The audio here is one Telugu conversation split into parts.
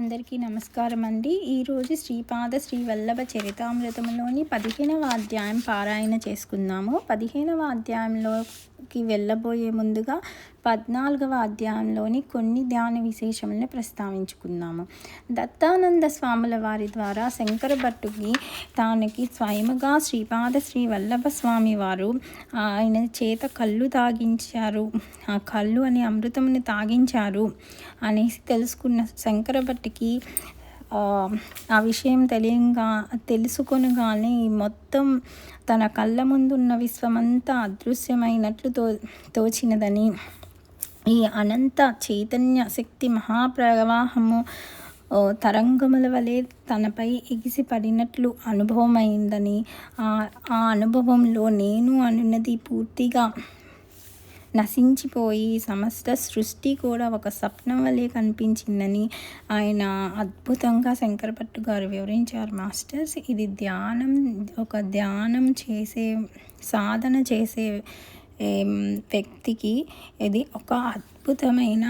అందరికీ నమస్కారం అండి. ఈరోజు శ్రీపాద శ్రీవల్లభ చరితామృతంలోని 15వ అధ్యాయం పారాయణ చేసుకుందాము. 15వ అధ్యాయంలోకి వెళ్ళబోయే ముందుగా 14వ అధ్యాయంలోని కొన్ని ధ్యాన విశేషములను ప్రస్తావించుకుందాము. దత్తానంద స్వాముల వారి ద్వారా శంకర భట్టుకి తానికి స్వయముగా శ్రీపాద శ్రీవల్లభ స్వామి వారు ఆయన చేత కళ్ళు తాగించారు, ఆ కళ్ళు అని అమృతముని తాగించారు అనేసి తెలుసుకున్న శంకర భట్టుకి ఆ విషయం తెలుసుకొనగానే మొత్తం తన కళ్ళ ముందున్న విశ్వమంతా అదృశ్యమైనట్లు తోచినదని, ఈ అనంత చైతన్య శక్తి మహాప్రవాహము తరంగముల వలె తనపై ఎగిసిపడినట్లు అనుభవమైందని, ఆ అనుభవంలో నేను అనున్నది పూర్తిగా నశించిపోయి సమస్త సృష్టి కూడా ఒక స్వప్నం వలె కనిపించిందని ఆయన అద్భుతంగా శంకర భట్టు గారు వివరించారు మాస్టర్స్. ఇది ధ్యానం చేసే సాధన చేసే వ్యక్తికి ఇది ఒక అద్భుతమైన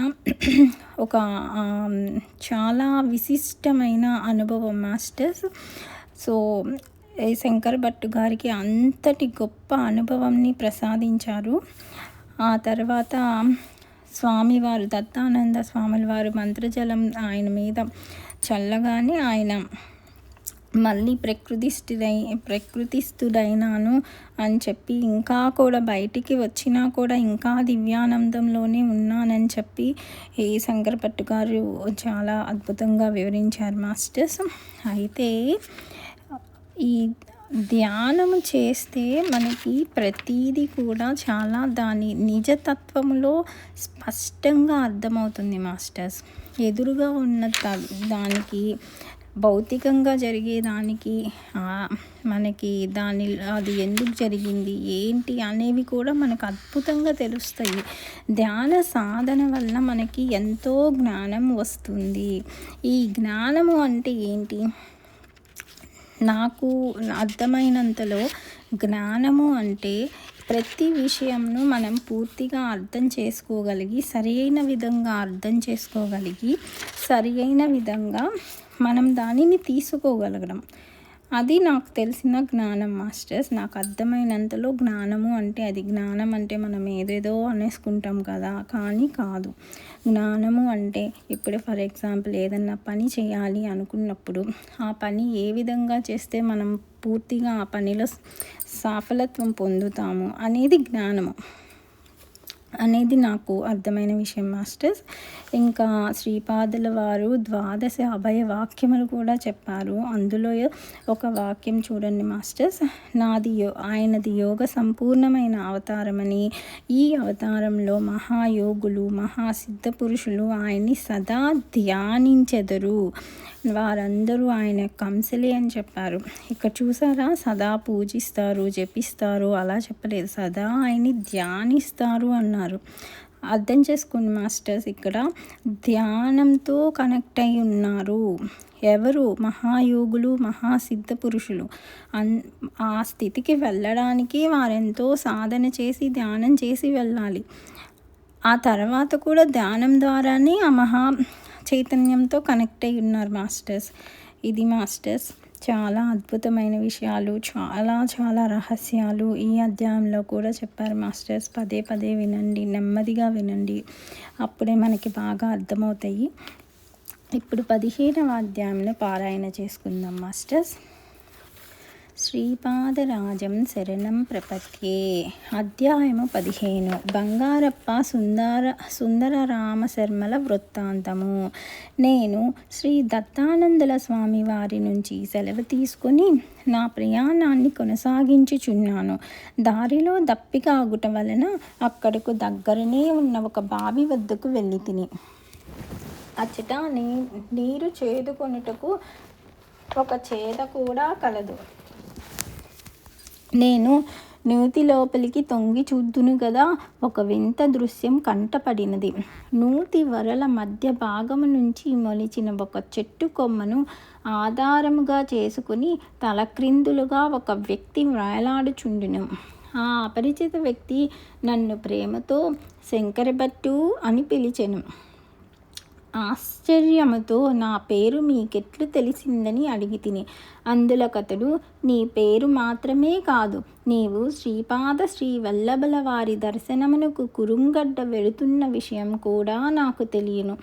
చాలా విశిష్టమైన అనుభవం మాస్టర్స్. సో శంకర భట్టు గారికి అంతటి గొప్ప అనుభవంని ప్రసాదించారు. ఆ తర్వాత స్వామివారు దత్తానంద స్వాముల వారు మంత్రజలం ఆయన మీద చల్లగానే ఆయన మళ్ళీ ప్రకృతిస్థుడైనాను అని చెప్పి, ఇంకా కూడా బయటికి వచ్చినా కూడా ఇంకా దివ్యానందంలోనే ఉన్నానని చెప్పి ఈ శంకర భట్టు గారు చాలా అద్భుతంగా వివరించారు మాస్టర్స్. అయితే ఈ ధ్యానము చేస్తే మనకి ప్రతీది కూడా చాలా దాని నిజతత్వములో స్పష్టంగా అర్థమవుతుంది మాస్టర్స్. ఎదురుగా ఉన్న దానికి భౌతికంగా జరిగేదానికి మనకి అది ఎందుకు జరిగింది ఏంటి అనేవి కూడా మనకు అద్భుతంగా తెలుస్తాయి. ధ్యాన సాధన వల్ల మనకి ఎంతో జ్ఞానం వస్తుంది. ఈ జ్ఞానము అంటే ఏంటి? నాకు అర్థమైనంతలో జ్ఞానము అంటే ప్రతి విషయంను మనం పూర్తిగా అర్థం చేసుకోగలిగి, సరైన విధంగా మనం దానిని తీసుకోగలగడం, అది నాకు తెలిసిన జ్ఞానం మాస్టర్స్. నాకు అర్థమైనంతలో జ్ఞానము అంటే అది. జ్ఞానం అంటే మనం ఏదేదో అనేసుకుంటాం కదా, కానీ కాదు. జ్ఞానము అంటే ఇప్పుడు ఫర్ ఎగ్జాంపుల్ ఏదన్నా పని చేయాలి అనుకున్నప్పుడు ఆ పని ఏ విధంగా చేస్తే మనం పూర్తిగా ఆ పనిలో సఫలత్వం పొందుతాము అనేది జ్ఞానము అనేది నాకు అర్థమైన విషయం మాస్టర్స్. ఇంకా శ్రీపాదుల వారు 12 అభయ వాక్యములు కూడా చెప్పారు. అందులో ఒక వాక్యం చూడండి మాస్టర్స్. ఆయనది యోగ సంపూర్ణమైన అవతారమని, ఈ అవతారంలో మహాయోగులు మహాసిద్ధ పురుషులు ఆయన్ని సదా ధ్యానించెదరు, వారందరూ ఆయన కంసలే అని చెప్పారు. ఇక్కడ చూసారా, సదా పూజిస్తారు, జపిస్తారు అలా చెప్పలేదు, సదా ఆయన్ని ధ్యానిస్తారు అన్నారు. అర్థం చేసుకోండి మాస్టర్స్, ఇక్కడ ధ్యానంతో కనెక్ట్ అయి ఉన్నారు ఎవరు? మహాయోగులు మహాసిద్ధ పురుషులు. ఆ స్థితికి వెళ్ళడానికి వారెంతో సాధన చేసి ధ్యానం చేసి వెళ్ళాలి. ఆ తర్వాత కూడా ధ్యానం ద్వారానే ఆ మహా చైతన్యంతో కనెక్ట్ అయి ఉన్నారు మాస్టర్స్. ఇది మాస్టర్స్ చాలా అద్భుతమైన విషయాలు, చాలా రహస్యాలు ఈ అధ్యాయంలో కూడా చెప్పారు మాస్టర్స్. పదే పదే వినండి, నెమ్మదిగా వినండి, అప్పుడే మనకి బాగా అర్థమవుతాయి. ఇప్పుడు 15వ అధ్యాయంలో పారాయణ చేసుకుందాం మాస్టర్స్. శ్రీపాదరాజం శరణం ప్రపత్యే. అధ్యాయము 15. బంగారప్ప సుందర రామశర్మల వృత్తాంతము. నేను శ్రీ దత్తానందుల స్వామి వారి నుంచి సెలవు తీసుకుని నా ప్రయాణాన్ని కొనసాగించుచున్నాను. దారిలో దప్పిక ఆగుట వలన అక్కడకు దగ్గరనే ఉన్న ఒక బావి వద్దకు వెళ్ళి తిని, అచ్చట నీరు చేదుకొనుటకు ఒక చేద కూడా కలదు. నేను నూతి లోపలికి తొంగి చూద్దును గదా, ఒక వింత దృశ్యం కంటపడినది. నూతి వరల మధ్య భాగము నుంచి మొలిచిన ఒక చెట్టు కొమ్మను ఆధారముగా చేసుకుని తలక్రిందులుగా ఒక వ్యక్తి వ్రేలాడుచుండును. ఆ అపరిచిత వ్యక్తి నన్ను ప్రేమతో శంకరభట్టు అని పిలిచెను. ఆశ్చర్యముతో నా పేరు మీకెట్లు తెలిసిందని అడిగి తిని. అందులకతడు, నీ పేరు మాత్రమే కాదు, నీవు శ్రీపాద శ్రీవల్లభుల వారి దర్శనమునకు కురుంగడ్డ వెళుతున్న విషయం కూడా నాకు తెలియను.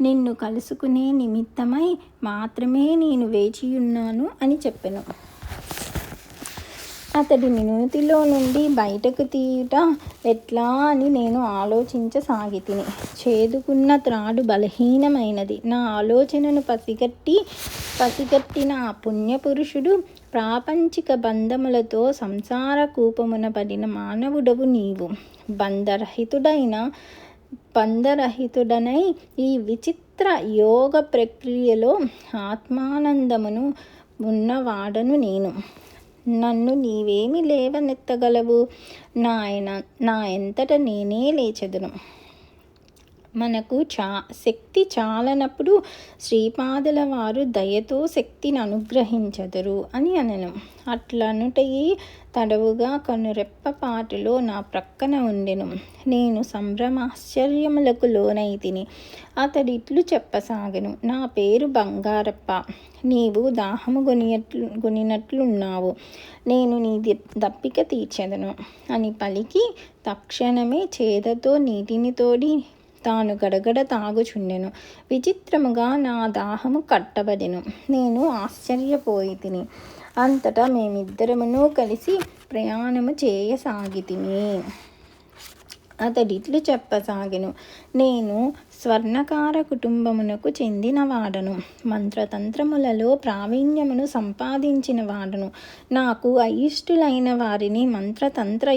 నిన్ను కలుసుకునే నిమిత్తమై మాత్రమే నేను వేచియున్నాను అని చెప్పెను. అతడిని నూతిలో నుండి బయటకు తీయుట ఎట్లా అని నేను ఆలోచించసాగితిని. చేదుకున్న త్రాడు బలహీనమైనది. నా ఆలోచనను పసిగట్టిన ఆ పుణ్యపురుషుడు, ప్రాపంచిక బంధములతో సంసార కూపమున పడిన మానవుడవు నీవు. బంధరహితుడనై ఈ విచిత్ర యోగ ప్రక్రియలో ఆత్మానందమును ఉన్నవాడను నేను. నన్ను నీవేమి లేవనెత్తగలవు? నా ఎంతట నేనే లేచెదను. మనకు శక్తి చాలనప్పుడు శ్రీపాదుల వారు దయతో శక్తిని అనుగ్రహించెదరు అని అనెను. అట్లనుటయి తడవుగా కనురెప్పపాటులో నా ప్రక్కన ఉండెను. నేను సంభ్రమాశ్చర్యములకు లోనైతిని. అతడిట్లు చెప్పసాగెను. నా పేరు బంగారప్ప. నీవు దాహము గొనినట్లున్నావు. నేను నీ దప్పిక తీర్చెదను అని పలికి తక్షణమే చేదతో నీటిని తోడి తాను గడగడ తాగుచుండెను. విచిత్రముగా నా దాహము కట్టబడెను. నేను ఆశ్చర్యపోయితిని. అంతటా మేమిద్దరమును కలిసి ప్రయాణము చేయసాగితిమి. అతడిట్లు చెప్పసాగెను. నేను స్వర్ణకార కుటుంబమునకు చెందినవాడను. మంత్రతంత్రములలో ప్రావీణ్యమును సంపాదించిన వాడను. నాకు అయిష్టులైన వారిని మంత్రతంత్ర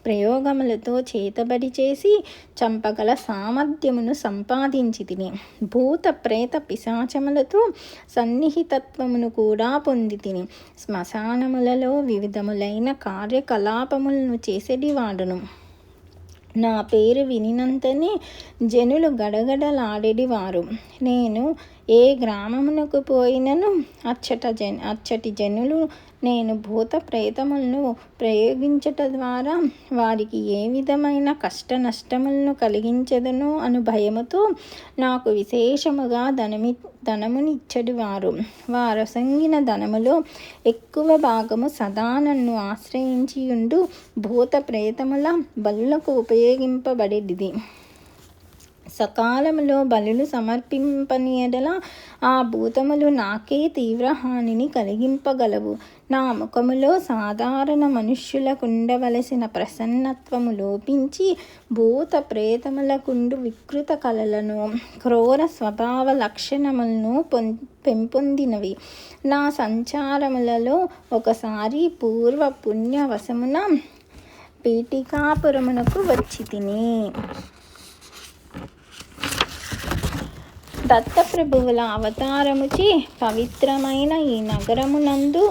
ప్రయోగములతో చేతబడి చేసి చంపగల సామర్థ్యమును సంపాదించి తిని. భూత ప్రేత పిశాచములతో సన్నిహితత్వమును కూడా పొంది తిని. శ్మశానములలో వివిధములైన కార్యకలాపములను చేసేటివాడను. నా పేరు వినినంతనే జనులు గడగడలాడేటివారు. నేను ఏ గ్రామమునకు పోయినను అచ్చటి జనులు నేను భూత ప్రేతములను ప్రయోగించట ద్వారా వారికి ఏ విధమైన కష్ట నష్టములను కలిగించదనో అను భయముతో నాకు విశేషముగా ధనమునిచ్చడివారు. వారసంగిన ధనములో ఎక్కువ భాగము సదా నన్ను ఆశ్రయించియుండు భూత ప్రేతముల బలులకు ఉపయోగింపబడేది. సకాలములో బలులు సమర్పింపని ఎడల ఆ భూతములు నాకే తీవ్ర హానిని కలిగింపగలవు. నా ముఖములో సాధారణ మనుష్యులకుండవలసిన ప్రసన్నత్వము లోపించి భూత ప్రేతములకుండు వికృత కళలను, క్రూర స్వభావ లక్షణములను పెంపొందినవి. నా సంచారములలో ఒకసారి పూర్వ పుణ్యవశమున పీఠికాపురమునకు వచ్చి తిని. దత్తప్రభువుల అవతారముచే పవిత్రమైన ఈ నగరమునందు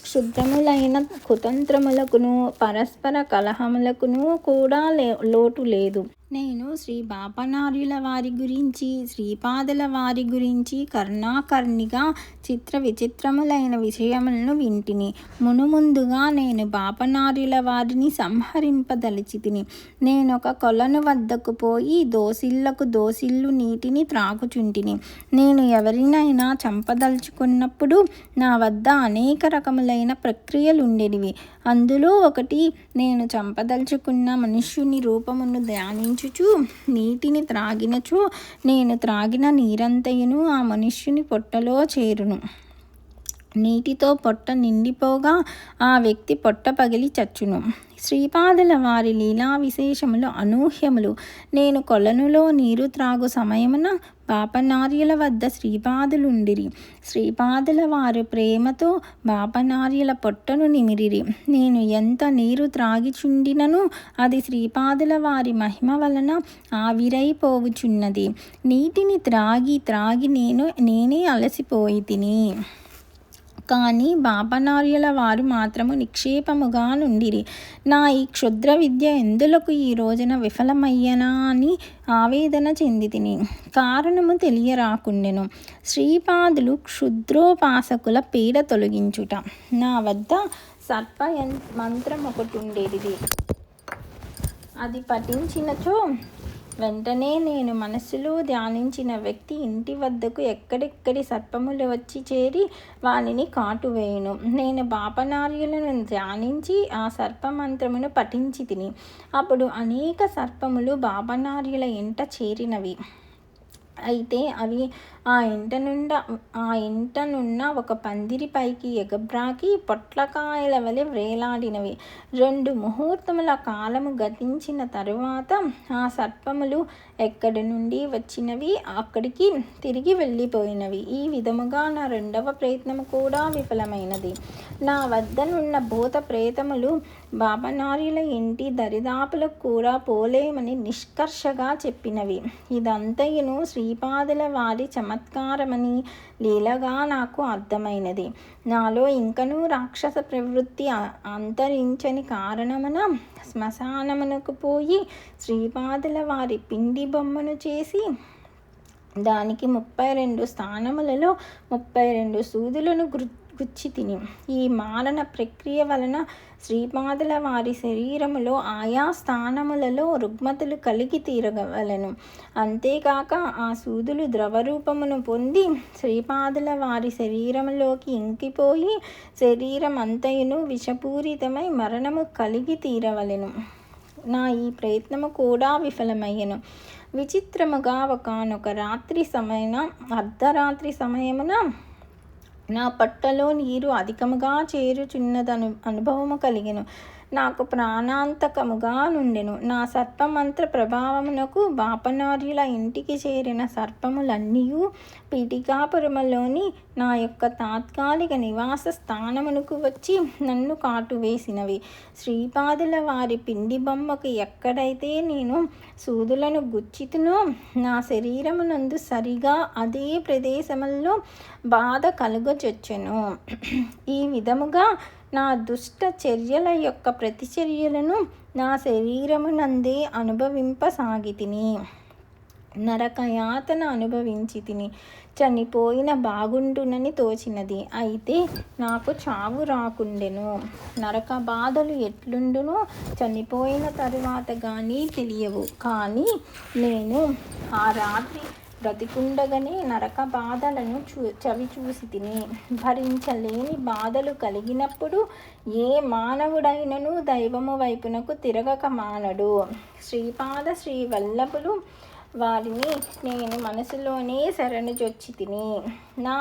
క్షుద్రములైన కుతంత్రములకును పరస్పర కలహములకును కూడా లోటు లేదు. నేను శ్రీ బాపనార్యుల వారి గురించి, శ్రీపాదుల వారి గురించి కర్ణాకర్ణిగా చిత్ర విచిత్రములైన విషయములను వింటిని. మునుముందుగా నేను బాపనార్యుల వారిని సంహరింపదలిచితిని. నేనొక కొలను వద్దకు పోయి దోసిళ్ళు నీటిని త్రాగుచుంటిని. నేను ఎవరినైనా చంపదలుచుకున్నప్పుడు నా వద్ద అనేక రకములైన ప్రక్రియలుండేవి. అందులో ఒకటి, నేను చంపదలుచుకున్న మనుష్యుని రూపమును ధ్యానించుచు నీటిని త్రాగినచో నేను త్రాగిన నీరంతయును ఆ మనుష్యుని పొట్టలో చేరును. నీటితో పొట్ట నిండిపోగా ఆ వ్యక్తి పొట్ట పగిలి చచ్చును. శ్రీపాదుల వారి లీలా విశేషములు అనూహ్యములు. నేను కొలనులో నీరు త్రాగు సమయమున బాపనార్యుల వద్ద శ్రీపాదులుండిరి. శ్రీపాదుల వారు ప్రేమతో బాపనార్యుల పొట్టను నిమిరిరి. నేను ఎంత నీరు త్రాగిచుండినను అది శ్రీపాదుల వారి మహిమ వలన ఆవిరైపోవుచున్నది. నీటిని త్రాగి నేనే అలసిపోయి తిని. కానీ బాపనార్యుల వారు మాత్రము నిక్షేపముగా నుండిరి. నా ఈ క్షుద్ర విద్య ఎందులకు ఈ రోజున విఫలమయ్యనా అని ఆవేదన చెంది తిని. కారణము తెలియరాకుండెను. శ్రీపాదులు క్షుద్రోపాసకుల పీడ తొలగించుట. నా వద్ద సర్ప మంత్రం ఒకటి ఉండేది. అది పఠించినచో వెంటనే నేను మనస్సులో ధ్యానించిన వ్యక్తి ఇంటి వద్దకు ఎక్కడెక్కడి సర్పములు వచ్చి చేరి వానిని కాటువేయును. నేను బాపనార్యులను ధ్యానించి ఆ సర్పమంత్రమును పఠించి తిని. అప్పుడు అనేక సర్పములు బాపనార్యుల ఇంట చేరినవి. అయితే అవి ఆ ఇంటనున్న ఒక పందిరి పైకి ఎగబ్రాకి పొట్లకాయల వలె వ్రేలాడినవి. 2 ముహూర్తముల కాలము గతించిన తరువాత ఆ సర్పములు ఎక్కడి నుండి వచ్చినవి అక్కడికి తిరిగి వెళ్ళిపోయినవి. ఈ విధముగా నా 2వ ప్రయత్నము కూడా విఫలమైనది. నా వద్దనున్న భూత ప్రేతములు బాపనార్యుల ఇంటి దరిదాపులకు కూడా పోలేమని నిష్కర్షగా చెప్పినవి. ఇదంతయును శ్రీపాదుల వారి చమత్కారమని లీలగా నాకు అర్థమైనది. నాలో ఇంకనూ రాక్షస ప్రవృత్తి అంతరించని కారణమున శ్మశానమునకు పోయి శ్రీపాదుల వారి పిండి బొమ్మను చేసి దానికి 32 స్థానములలో 32 సూదులను గుచ్చి తిని. ఈ మారణ ప్రక్రియ వలన శ్రీపాదుల వారి శరీరములో ఆయా స్థానములలో రుగ్మతలు కలిగి తీరగవలను. అంతేకాక ఆ సూదులు ద్రవరూపమును పొంది శ్రీపాదుల వారి శరీరములోకి ఇంకిపోయి శరీరం అంతయును విషపూరితమై మరణము కలిగి తీరవలెను. నా ఈ ప్రయత్నము కూడా విఫలమయ్యెను. విచిత్రముగా ఒకానొక అర్ధరాత్రి సమయమున నా పట్టలో నీరు అధికముగా చేరుచున్నదను అనుభవము కలిగెను. నాకు ప్రాణాంతకముగా నుండెను. నా సర్పమంత్ర ప్రభావమునకు బాపనార్యుల ఇంటికి చేరిన సర్పములన్నీయూ పీఠికాపురములోని నా యొక్క తాత్కాలిక నివాస స్థానమునకు వచ్చి నన్ను కాటువేసినవి. శ్రీపాదుల వారి పిండి బొమ్మకు ఎక్కడైతే నేను సూదులను గుచ్చితునో నా శరీరమునందు సరిగా అదే ప్రదేశముల్లో బాధ కలుగజొచ్చెను. ఈ విధముగా నా దుష్ట చర్యల యొక్క ప్రతిచర్యలను నా శరీరమునందే అనుభవింపసాగితిని. నరకయాతన అనుభవించి తిని చనిపోయిన బాగుండునని తోచినది. అయితే నాకు చావు రాకుండెను. నరక బాధలు ఎట్లుండునో చనిపోయిన తరువాత కానీ తెలియవు. కానీ నేను ఆ రాత్రి బ్రతికుండగానే నరక బాధలను చవి చూసి తిని. భరించలేని బాధలు కలిగినప్పుడు ఏ మానవుడైనను దైవము వైపునకు తిరగక మానడు. శ్రీపాద శ్రీవల్లభులు వారిని నేను మనసులోనే శరణుజొచ్చి తిని. నా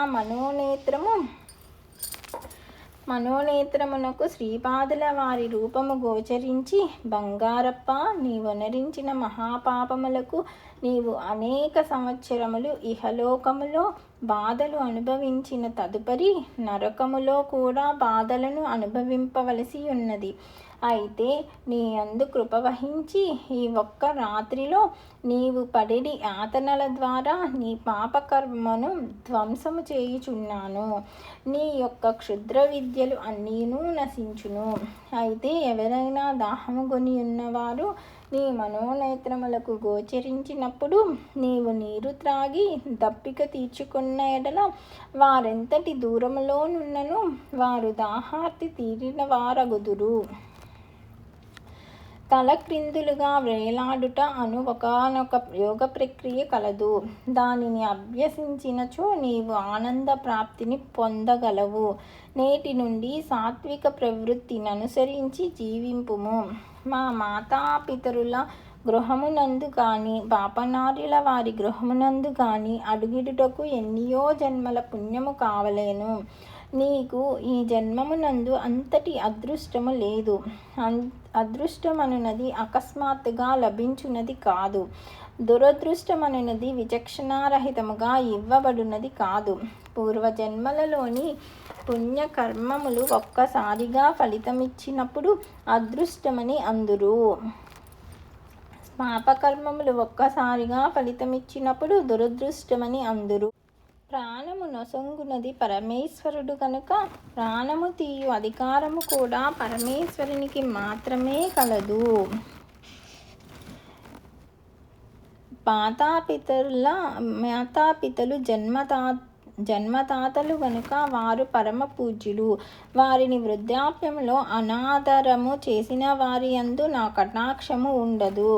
మనోనేత్రమునకు శ్రీపాదుల వారి రూపము గోచరించి, బంగారప్ప, నీవొనరించిన మహాపాపములకు నీవు అనేక సంవత్సరములు ఇహలోకములో బాధలు అనుభవించిన తదుపరి నరకములో కూడా బాధలను అనుభవింపవలసి ఉన్నది. అయితే నీ యందు కృప వహించి ఈ ఒక్క రాత్రిలో నీవు పడెడి యాతనల ద్వారా నీ పాపకర్మను ధ్వంసము చేయుచున్నాను. నీ యొక్క క్షుద్ర విద్యలు అన్నీనూ నశించును. అయితే ఎవరైనా దాహము కొని ఉన్నవారు నీ మనోనేత్రములకు గోచరించినప్పుడు నీవు నీరు త్రాగి దప్పిక తీర్చుకున్న ఎడల వారెంతటి దూరములోనున్నను వారు దాహార్తి తీరిన వారగుదురు. తల క్రిందులుగా వేలాడుట అను ఒకనొక యోగ ప్రక్రియ కలదు. దానిని అభ్యసించినచో నీవు ఆనంద ప్రాప్తిని పొందగలవు. నేటి నుండి సాత్విక ప్రవృత్తిని అనుసరించి జీవింపుము. మా మాతాపితరుల గృహమునందు కానీ బాపనార్యుల వారి గృహమునందు కానీ అడుగిడుటకు ఎన్నియో జన్మల పుణ్యము కావలేను. నీకు ఈ జన్మమునందు అంతటి అదృష్టము లేదు. అదృష్టమనున్నది అకస్మాత్తుగా లభించున్నది కాదు. దురదృష్టమనున్నది విచక్షణారహితముగా ఇవ్వబడినది కాదు. పూర్వజన్మలలోని పుణ్యకర్మములు ఒక్కసారిగా ఫలితమిచ్చినప్పుడు అదృష్టమని అందురు. పాపకర్మములు ఒక్కసారిగా ఫలితమిచ్చినప్పుడు దురదృష్టమని అందురు. ప్రాణము నొసంగునది పరమేశ్వరుడు కనుక ప్రాణము తీయు అధికారము కూడా పరమేశ్వరునికి మాత్రమే కలదు. మాతాపితలు జన్మదాతలు గనుక వారు పరమ పూజ్యులు. వారిని వృద్ధాప్యంలో అనాదరము చేసిన వారి యందు నా కటాక్షము ఉండదు.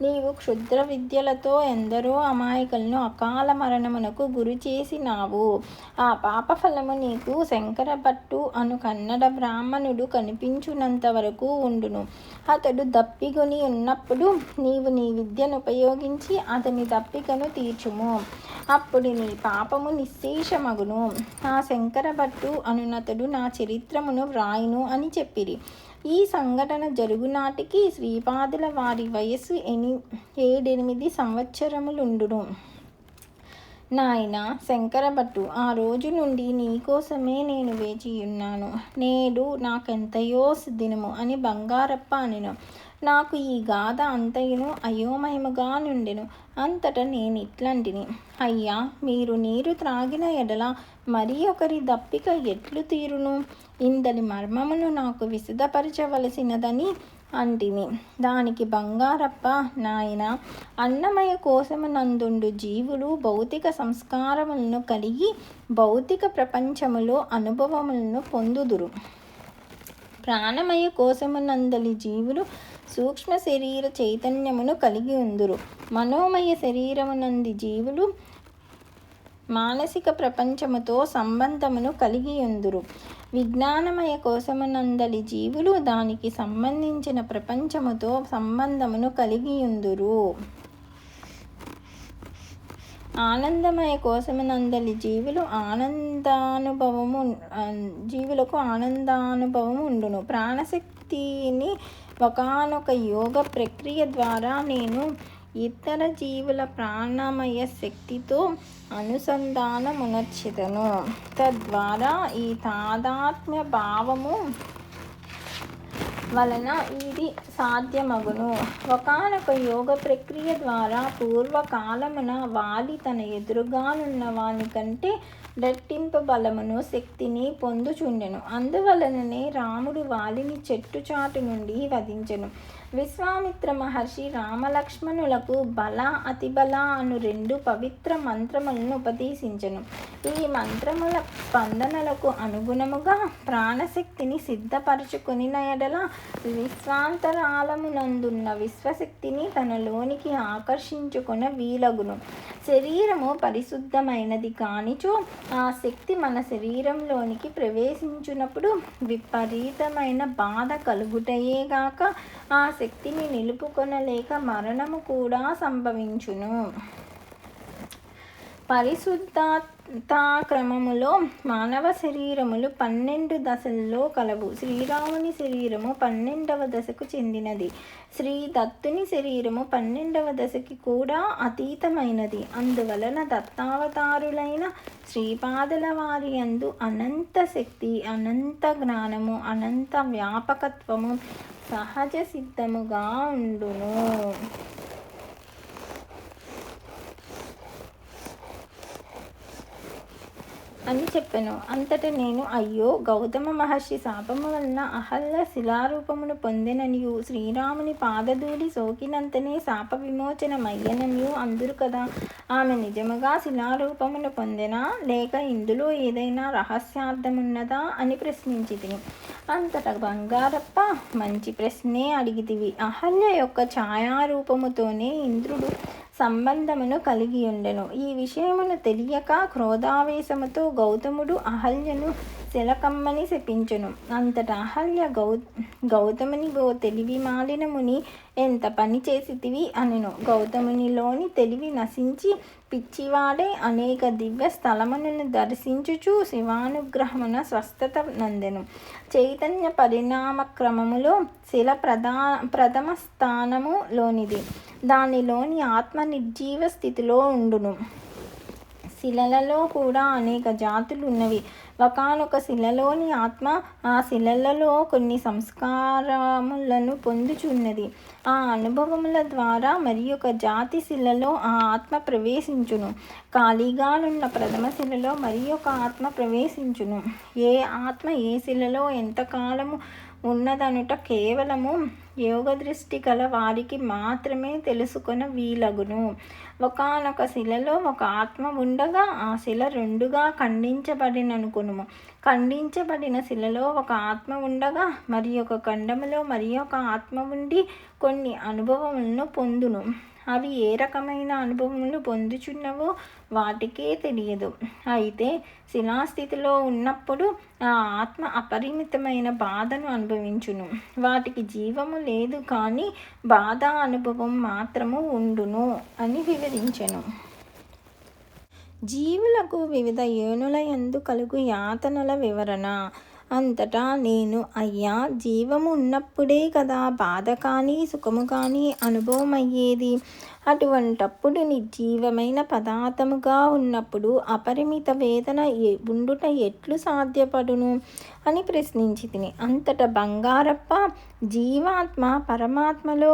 నీవు క్షుద్ర విద్యలతో ఎందరో అమాయకులను అకాల మరణమునకు గురి చేసినావు. ఆ పాపఫలము నీకు శంకరభట్టు అను కన్నడ బ్రాహ్మణుడు కనిపించునంత వరకు ఉండును. అతడు దప్పిగొని ఉన్నప్పుడు నీవు నీ విద్యను ఉపయోగించి అతని దప్పికను తీర్చుము. అప్పుడు నీ పాపము నిశ్శేషమగును. ఆ శంకరభట్టు అనునతడు నా చరిత్రమును వ్రాయును అని చెప్పిరి. ఈ సంఘటన జరుగునాటికి శ్రీపాదుల వారి వయస్సు 7-8 సంవత్సరములుండును. నాయన శంకరభట్టు, ఆ రోజు నుండి నీకోసమే నేను వేచియున్నాను. నేడు నాకెంతయో దినము అని బంగారప్ప అనెను. నాకు ఈ గాథ అంతయును అయోమయముగా నుండెను. అంతట నేనిట్లంటిని, అయ్యా, మీరు నీరు త్రాగిన ఎడల మరి ఒకరి దప్పిక ఎట్లు తీరును? ఇందలి మర్మమును నాకు విశదపరచవలసినదని అంటిని. దానికి బంగారప్ప, నాయన, అన్నమయ కోశమునందుండు జీవులు భౌతిక సంస్కారములను కలిగి భౌతిక ప్రపంచములో అనుభవములను పొందుదురు. ప్రాణమయ కోశమునందలి జీవులు సూక్ష్మ శరీర చైతన్యమును కలిగి ఉందురు. మనోమయ శరీరమునంది జీవులు మానసిక ప్రపంచముతో సంబంధమును కలిగి ఉందురు. విజ్ఞానమయ కోశమునందలి జీవులు దానికి సంబంధించిన ప్రపంచముతో సంబంధమును కలిగి ఉందురు. ఆనందమయ కోశమునందలి జీవులకు ఆనందానుభవము ఉండును. ప్రాణశక్తిని ఒకానొక యోగ ప్రక్రియ ద్వారా నేను ఇతర జీవుల ప్రాణమయ శక్తితో అనుసంధానమునర్చితను. తద్వారా ఈ తాదాత్మ్య భావము వలన ఇది సాధ్యమగును. ఒకానొక యోగ ప్రక్రియ ద్వారా పూర్వకాలమున వాలి తన ఎదురుగానున్న వాని కంటే రెట్టింపు బలమును శక్తిని పొందుచుండెను. అందువలననే రాముడు వాలిని చెట్టు చాటు నుండి వధించెను. విశ్వామిత్ర మహర్షి రామలక్ష్మణులకు బల అతిబల అను 2 పవిత్ర మంత్రములను ఉపదేశించెను. ఈ మంత్రముల స్పందనలకు అనుగుణముగా ప్రాణశక్తిని సిద్ధపరచుకొనిన ఎడల విశ్వాంతరాళమునందున్న విశ్వశక్తిని తనలోనికి ఆకర్షించుకొన వీలగును. శరీరము పరిశుద్ధమైనది కానిచో ఆ శక్తి మన శరీరంలోనికి ప్రవేశించునప్పుడు విపరీతమైన బాధ కలుగుటయేగాక ఆ శక్తిని నిలుపుకొనలేక మరణము కూడా సంభవించును. పరిశుద్ధతా క్రమములో మానవ శరీరములు 12 దశల్లో కలవు. శ్రీరాముని శరీరము 12వ దశకు చెందినది. శ్రీ దత్తుని శరీరము 12వ దశకి కూడా అతీతమైనది. అందువలన దత్తావతారులైన శ్రీపాదుల వారి యందు అనంత శక్తి, అనంత జ్ఞానము, అనంత వ్యాపకత్వము సహజ సిద్ధముగా ఉండును అని చెప్పెను. అంతట నేను, అయ్యో, గౌతమ మహర్షి శాపము వలన అహల్య శిలారూపమును పొందెననియు శ్రీరాముని పాదధూళి సోకినంతనే శాప విమోచనమయ్యననియు అందురు కదా. ఆమె నిజముగా శిలారూపమును పొందెనా, లేక ఇందులో ఏదైనా రహస్యార్థమున్నదా అని ప్రశ్నించితిని. అంతటా బంగారప్ప, మంచి ప్రశ్నే అడిగితివి. అహల్య యొక్క ఛాయారూపముతోనే ఇంద్రుడు సంబంధమును కలిగి ఉండెను. ఈ విషయమును తెలియక క్రోధావేశముతో గౌతముడు అహల్యను శిలకమ్మని శపించెను. అంతటా అహల్య గౌతముని తెలివి మాలిన ముని, ఎంత పని చేసితివి అనెను. గౌతమునిలోని తెలివి నశించి పిచ్చివాడే అనేక దివ్య స్థలములను దర్శించుచు శివానుగ్రహమున స్వస్థత నందెను. చైతన్య పరిణామ క్రమములో శిల ప్రథమ స్థానము లోనిది. దానిలోని ఆత్మ నిర్జీవ స్థితిలో ఉండును. శిలలలో కూడా అనేక జాతులు ఉన్నవి. ఒకానొక శిలలోని ఆత్మ ఆ శిలలలో కొన్ని సంస్కారములను పొందుచున్నది. ఆ అనుభవముల ద్వారా మరి ఒక జాతి శిలలో ఆ ఆత్మ ప్రవేశించును. ఖాళీగానున్న ప్రథమ శిలలో మరి ఒక ఆత్మ ప్రవేశించును. ఏ ఆత్మ ఏ శిలలో ఎంతకాలము ఉన్నదనుట కేవలము యోగ దృష్టి గల వారికి మాత్రమే తెలుసుకొన వీలగును. ఒకానొక శిలలో ఒక ఆత్మ ఉండగా ఆ శిల రెండుగా ఖండించబడిననుకొనుము. ఖండించబడిన శిలలో ఒక ఆత్మ ఉండగా మరి ఒక ఖండములో మరి ఒక ఆత్మ ఉండి కొన్ని అనుభవములను పొందును. అవి ఏ రకమైన అనుభవములు పొందుచున్నవో వాటికే తెలియదు. అయితే శిలాస్థితిలో ఉన్నప్పుడు ఆ ఆత్మ అపరిమితమైన బాధను అనుభవించును. వాటికి జీవము లేదు కానీ బాధ అనుభవం మాత్రము ఉండును అని వివరించెను. జీవులకు వివిధ యోనులయందు కలుగు యాతనల వివరణ. అంతటా నేను, అయ్యా, జీవము ఉన్నప్పుడే కదా బాధ కానీ సుఖము కానీ అనుభవం అయ్యేది. అటువంటప్పుడు నిర్జీవమైన పదార్థముగా ఉన్నప్పుడు అపరిమిత వేదన ఉండుట ఎట్లు సాధ్యపడును అని ప్రశ్నించి తిని. అంతటా బంగారప్ప, జీవాత్మ పరమాత్మలో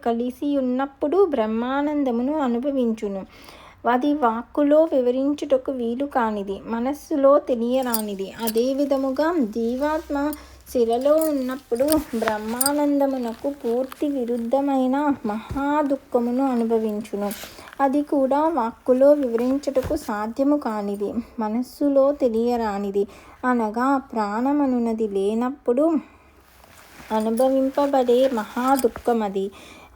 కలిసి ఉన్నప్పుడు బ్రహ్మానందమును అనుభవించును. అది వాక్కులో వివరించుటకు వీలు కానిది, మనస్సులో తెలియరానిది. అదే విధముగా జీవాత్మ శిలలో ఉన్నప్పుడు బ్రహ్మానందమునకు పూర్తి విరుద్ధమైన మహా దుఃఖమును అనుభవించును. అది కూడా వాక్కులో వివరించుటకు సాధ్యము కానిది, మనస్సులో తెలియరానిది. అనగా ప్రాణమనున్నది లేనప్పుడు అనుభవింపబడే మహా దుఃఖమది.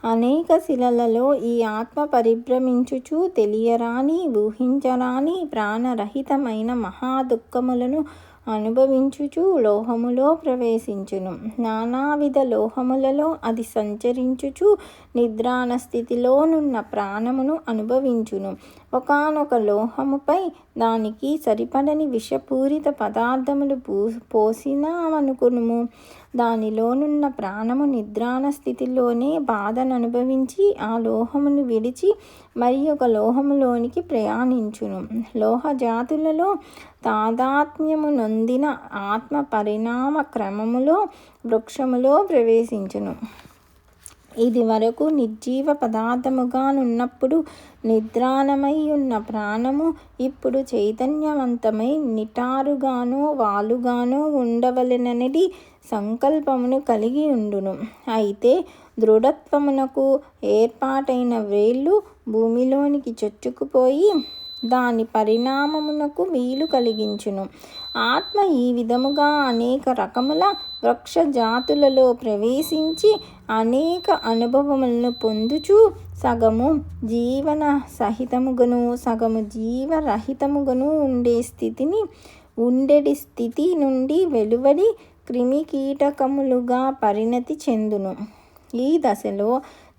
అనేక శిలలలో ఈ ఆత్మ పరిభ్రమించుచు తెలియరాని, ఊహించరాని ప్రాణరహితమైన మహా దుఃఖములను అనుభవించుచు లోహములో ప్రవేశించును. నానావిధ లోహములలో అది సంచరించుచు నిద్రాణ స్థితిలోనున్న ప్రాణమును అనుభవించును. ఒకానొక లోహముపై దానికి సరిపడని విషపూరిత పదార్థములు పోసినామనుకునుము. దానిలోనున్న ప్రాణము నిద్రాణ స్థితిలోనే బాధను అనుభవించి ఆ లోహమును విడిచి మరి ఒక లోహములోనికి ప్రయాణించును. లోహ జాతులలో తాదాత్మ్యము నొందిన ఆత్మ పరిణామ క్రమములో వృక్షములో ప్రవేశించును. ఇది వరకు నిర్జీవ పదార్థముగానున్నప్పుడు నిద్రాణమై ఉన్న ప్రాణము ఇప్పుడు చైతన్యవంతమై నిటారుగానో వాలుగానో ఉండవలెననిది సంకల్పమును కలిగి ఉండును. అయితే దృఢత్వమునకు ఏర్పాటైన వ్రేళ్ళు భూమిలోనికి చొచ్చుకుపోయి దాని పరిణామమునకు వీలు కలిగించును. ఆత్మ ఈ విధముగా అనేక రకముల వృక్ష జాతులలో ప్రవేశించి అనేక అనుభవములను పొందుచు సగము జీవన సహితముగను సగము జీవరహితముగను ఉండేటి స్థితి నుండి వెలువడి క్రిమికీటకములుగా పరిణతి చెందును. ఈ దశలో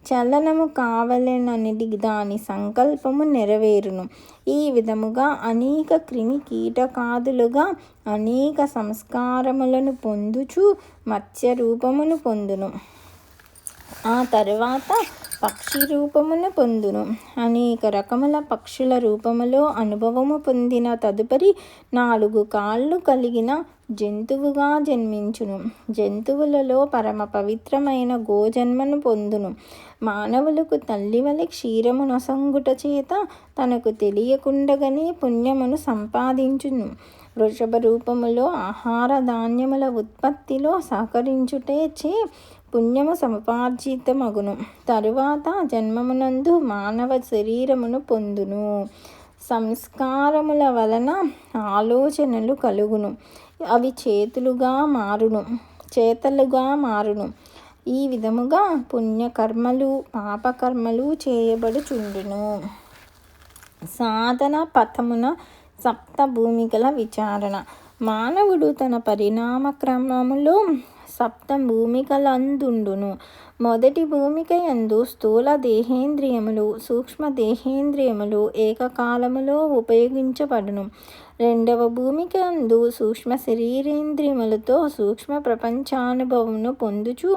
చలనము కావలెననిది దాని సంకల్పము నెరవేరును. ఈ విధముగా అనేక క్రిమి కీటకాదులుగా అనేక సంస్కారములను పొందుచు మత్స్య రూపమును పొందును. ఆ తరువాత పక్షి రూపమును పొందును. అనేక రకముల పక్షుల రూపములో అనుభవము పొందిన తదుపరి 4 కాళ్ళు కలిగిన జంతువుగా జన్మించును. జంతువులలో పరమ పవిత్రమైన గోజన్మను పొందును. మానవులకు తల్లివలె క్షీరము నొసంగుట చేత తనకు తెలియకుండగానే పుణ్యమును సంపాదించును. వృషభ రూపములో ఆహార ధాన్యముల ఉత్పత్తిలో సహకరించుటచే పుణ్యము సముపార్జితమగును. తరువాత జన్మమునందు మానవ శరీరమును పొందును. సంస్కారముల వలన ఆలోచనలు కలుగును. అవి చేతలుగా మారును. ఈ విధముగా పుణ్యకర్మలు పాపకర్మలు చేయబడుచుండును. సాధన పథమున సప్త భూమికల విచారణ. మానవుడు తన పరిణామ క్రమములో సప్త భూమికలందుండును. మొదటి భూమిక యందు స్థూల దేహేంద్రియములు సూక్ష్మ దేహేంద్రియములు ఏకకాలములో ఉపయోగించబడును. రెండవ భూమిక యందు సూక్ష్మ శరీరేంద్రియములతో సూక్ష్మ ప్రపంచానుభవమును పొందుచు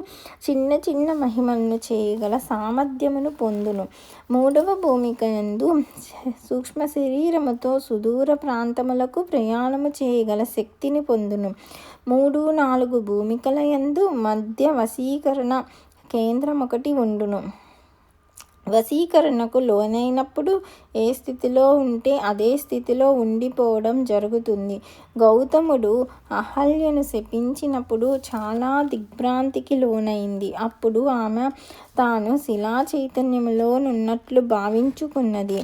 చిన్న చిన్న మహిమలను చేయగల సామర్థ్యమును పొందును. మూడవ భూమిక యందు సూక్ష్మ శరీరముతో సుదూర ప్రాంతములకు ప్రయాణము చేయగల శక్తిని పొందును. 3-4 భూమికల యందు మధ్య వశీకరణ కేంద్రమొకటి ఉండును. వశీకరణకు లోనైనప్పుడు ఏ స్థితిలో ఉంటే అదే స్థితిలో ఉండిపోవడం జరుగుతుంది. గౌతముడు అహల్యను శపించినప్పుడు చాలా దిగ్భ్రాంతికి లోనైంది. అప్పుడు ఆమె తాను శిలా చైతన్యములోనున్నట్లు భావించుకున్నది.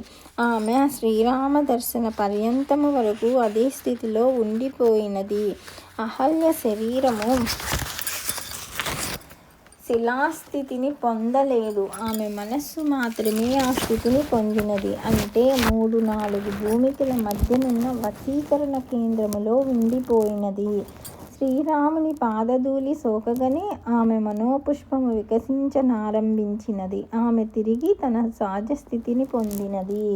ఆమె శ్రీరామ దర్శన పర్యంతము వరకు అదే స్థితిలో ఉండిపోయినది. అహల్య శరీరము శిలాస్థితిని పొందలేదు. ఆమె మనస్సు మాత్రమే ఆ స్థితిని పొందినది. అంటే 3-4 భూమికల మధ్యనున్న వశీకరణ కేంద్రములో ఉండిపోయినది. శ్రీరాముని పాదధూళి సోకగానే ఆమె మనోపుష్పము వికసించనారంభించినది. ఆమె తిరిగి తన సహజ స్థితిని పొందినది.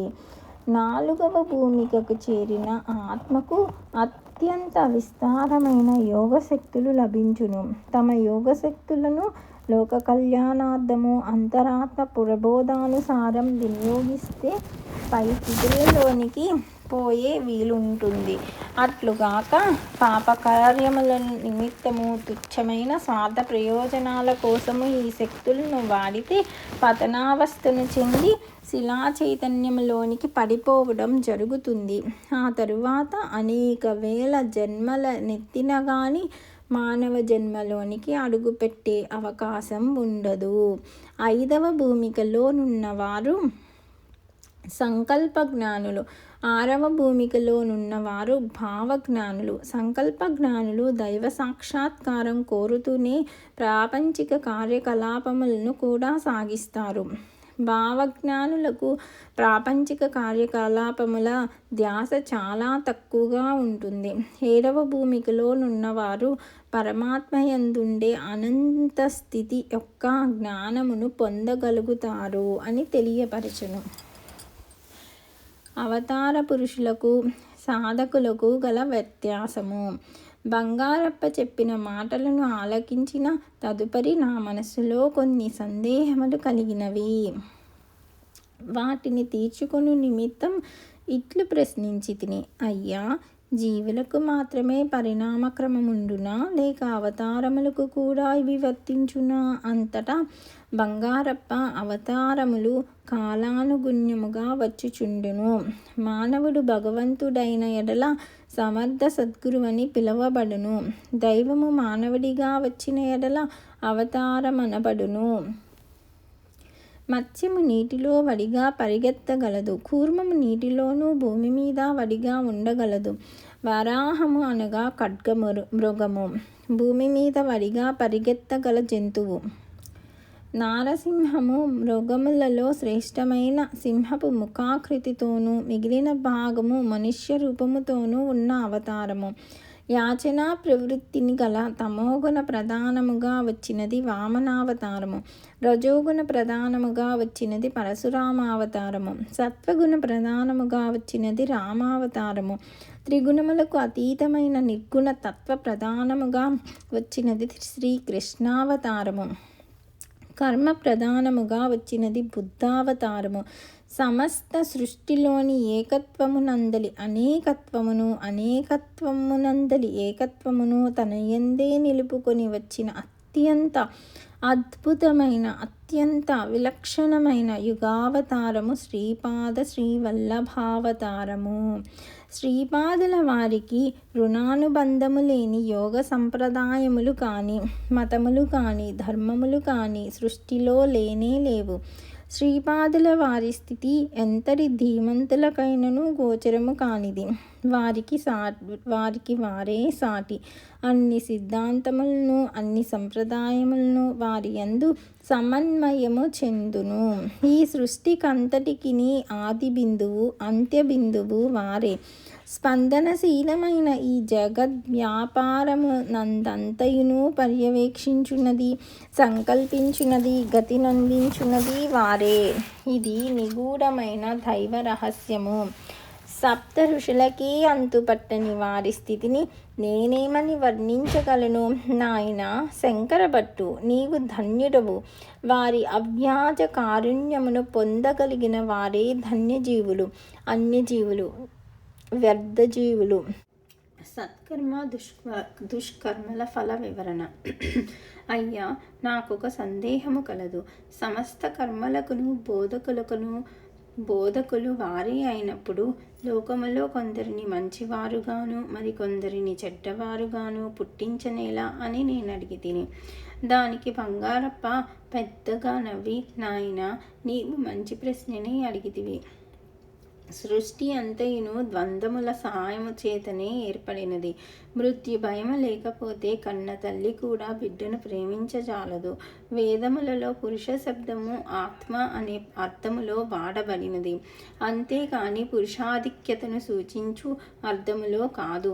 4వ భూమికకు చేరిన ఆత్మకు అత్యంత విస్తారమైన యోగశక్తులు లభించును. తమ యోగశక్తులను లోక కళ్యాణార్థము అంతరాత్మ ప్రబోధానుసారం వినియోగిస్తే పై స్థితులలోనికి పోయే వీలుంటుంది. అట్లుగాక పాపకార్యముల నిమిత్తము తుచ్చమైన స్వార్థ ప్రయోజనాల కోసము ఈ శక్తులను వాడితే పతనావస్థను చెంది శిలా చైతన్యంలోనికి పడిపోవడం జరుగుతుంది. ఆ తరువాత అనేక వేల జన్మల నెత్తిన గాని మానవ జన్మలోనికి అడుగుపెట్టే అవకాశం ఉండదు. 5వ భూమికలోనున్నవారు సంకల్ప జ్ఞానులు. 6వ భూమికలోనున్నవారు భావజ్ఞానులు. సంకల్ప జ్ఞానులు దైవ సాక్షాత్కారం కోరుతూనే ప్రాపంచిక కార్యకలాపములను కూడా సాగిస్తారు. భావజ్ఞానులకు ప్రాపంచిక కార్యకలాపముల ధ్యాస చాలా తక్కువగా ఉంటుంది. 7వ భూమికలోనున్నవారు పరమాత్మయందుండే అనంత స్థితి యొక్క జ్ఞానమును పొందగలుగుతారు అని తెలియపరచును. అవతార పురుషులకు సాధకులకు గల వ్యత్యాసము. బంగారప్ప చెప్పిన మాటలను ఆలకించిన తదుపరి నా మనస్సులో కొన్ని సందేహములు కలిగినవి. వాటిని తీర్చుకొను నిమిత్తం ఇట్లు ప్రశ్నించితిని. అయ్యా, జీవులకు మాత్రమే పరిణామక్రమముండునా, లేక అవతారములకు కూడా ఇవి వర్తించునా? అంతటా బంగారప్ప అవతారములు కాలానుగుణ్యముగా వచ్చుచుండును. మానవుడు భగవంతుడైన ఎడల సమర్థ సద్గురువని పిలువబడును. దైవము మానవుడిగా వచ్చిన ఎడల అవతారమనబడును. మత్స్యము నీటిలో వడిగా పరిగెత్తగలదు. కూర్మము నీటిలోనూ భూమి మీద వడిగా ఉండగలదు. వరాహము అనగా ఖడ్గమృగము భూమి మీద వడిగా పరిగెత్తగల జంతువు. నారసింహము మృగములలో శ్రేష్టమైన సింహపు ముఖాకృతితోనూ మిగిలిన భాగము మనుష్య రూపముతోనూ ఉన్న అవతారము. యాచనా ప్రవృత్తిని గల తమోగుణ ప్రధానముగా వచ్చినది వామనావతారము. రజోగుణ ప్రధానముగా వచ్చినది పరశురామావతారము. సత్వగుణ ప్రధానముగా వచ్చినది రామావతారము. త్రిగుణములకు అతీతమైన నిర్గుణ తత్వ ప్రధానముగా వచ్చినది శ్రీకృష్ణావతారము. కర్మ ప్రధానముగా వచ్చినది బుద్ధావతారము. సమస్త సృష్టిలోని ఏకత్వమునందలి అనేకత్వమును, అనేకత్వమునందలి ఏకత్వమును తన యందే నిలుపుకొని వచ్చిన అత్యంత అద్భుతమైన అత్యంత విలక్షణమైన యుగావతారము శ్రీపాద శ్రీవల్లభావతారము. శ్రీపాదుల వారికి రుణానుబంధము లేని యోగ సంప్రదాయములు కానీ, మతములు కానీ, ధర్మములు కానీ సృష్టిలో లేనే లేవు. శ్రీపాదుల వారి స్థితి ఎంతటి ధీమంతులకైనను గోచరము కానిది. వారికి వారే సాటి. అన్ని సిద్ధాంతములను, అన్ని సంప్రదాయములను వారి యందు సమన్వయము చెందును. ఈ సృష్టికంతటికిని ఆది బిందువు, అంత్య బిందువు వారే. స్పందనశీలమైన ఈ జగద్వ్యాపారము నందంతయును పర్యవేక్షించున్నది, సంకల్పించున్నది, గతి నందించున్నది వారే. ఇది నిగూఢమైన దైవ రహస్యము. సప్త ఋషులకే అంతుపట్టని వారి స్థితిని నేనేమని వర్ణించగలను? నాయనా శంకరభట్టు, నీవు ధన్యుడవు. వారి అవ్యాజ కారుణ్యమును పొందగలిగిన వారే ధన్యజీవులు. అన్యజీవులు వ్యర్థజీవులు. సత్కర్మ దుష్కర్మల ఫల వివరణ. అయ్యా, నాకొక సందేహము కలదు. సమస్త కర్మలకును బోధకులు వారే అయినప్పుడు లోకములో కొందరిని మంచివారుగాను మరికొందరిని చెడ్డవారుగాను పుట్టించనేలా అని నేను అడిగితిని. దానికి బంగారప్ప పెద్దగా నవ్వి, నాయనా, నీవు మంచి ప్రశ్ననే అడిగితివి. సృష్టి అంతయును ద్వంద్వముల సహాయము చేతనే ఏర్పడినది. మృత్యు భయము లేకపోతే కన్న తల్లి కూడా బిడ్డను ప్రేమించజాలదు. వేదములలో పురుష శబ్దము ఆత్మ అనే అర్థములో వాడబడినది, అంతేకాని పురుషాధిక్యతను సూచించు అర్థములో కాదు.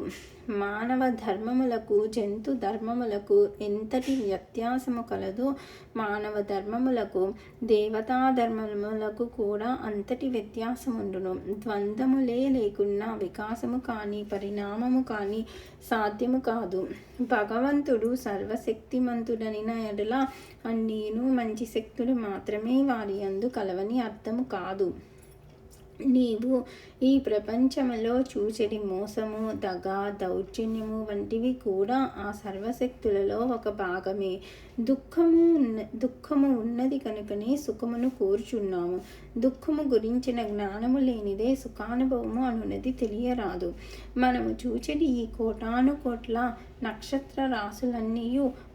మానవ ధర్మములకు జంతు ధర్మములకు ఎంతటి వ్యత్యాసము కలదో మానవ ధర్మములకు దేవతా ధర్మములకు కూడా అంతటి వ్యత్యాసముండును. ద్వంద్వములే లేకున్నా వికాసము కానీ పరిణామము కానీ సాధ్యము కాదు. భగవంతుడు సర్వశక్తిమంతుడనిన ఎడల అన్నీను మంచి శక్తులు మాత్రమే వారి యందు కలవని అర్థము కాదు. నీవు ఈ ప్రపంచములో చూచెడి మోసము, దగ, దౌర్జన్యము వంటివి కూడా ఆ సర్వశక్తులలో ఒక భాగమే. దుఃఖము ఉన్నది కనుకనే సుఖమును కోరుచున్నాము. దుఃఖము గురించిన జ్ఞానము లేనిదే సుఖానుభవము అనున్నది తెలియరాదు. మనము చూచెడి ఈ కోటాను కోట్ల నక్షత్ర రాశులన్నీ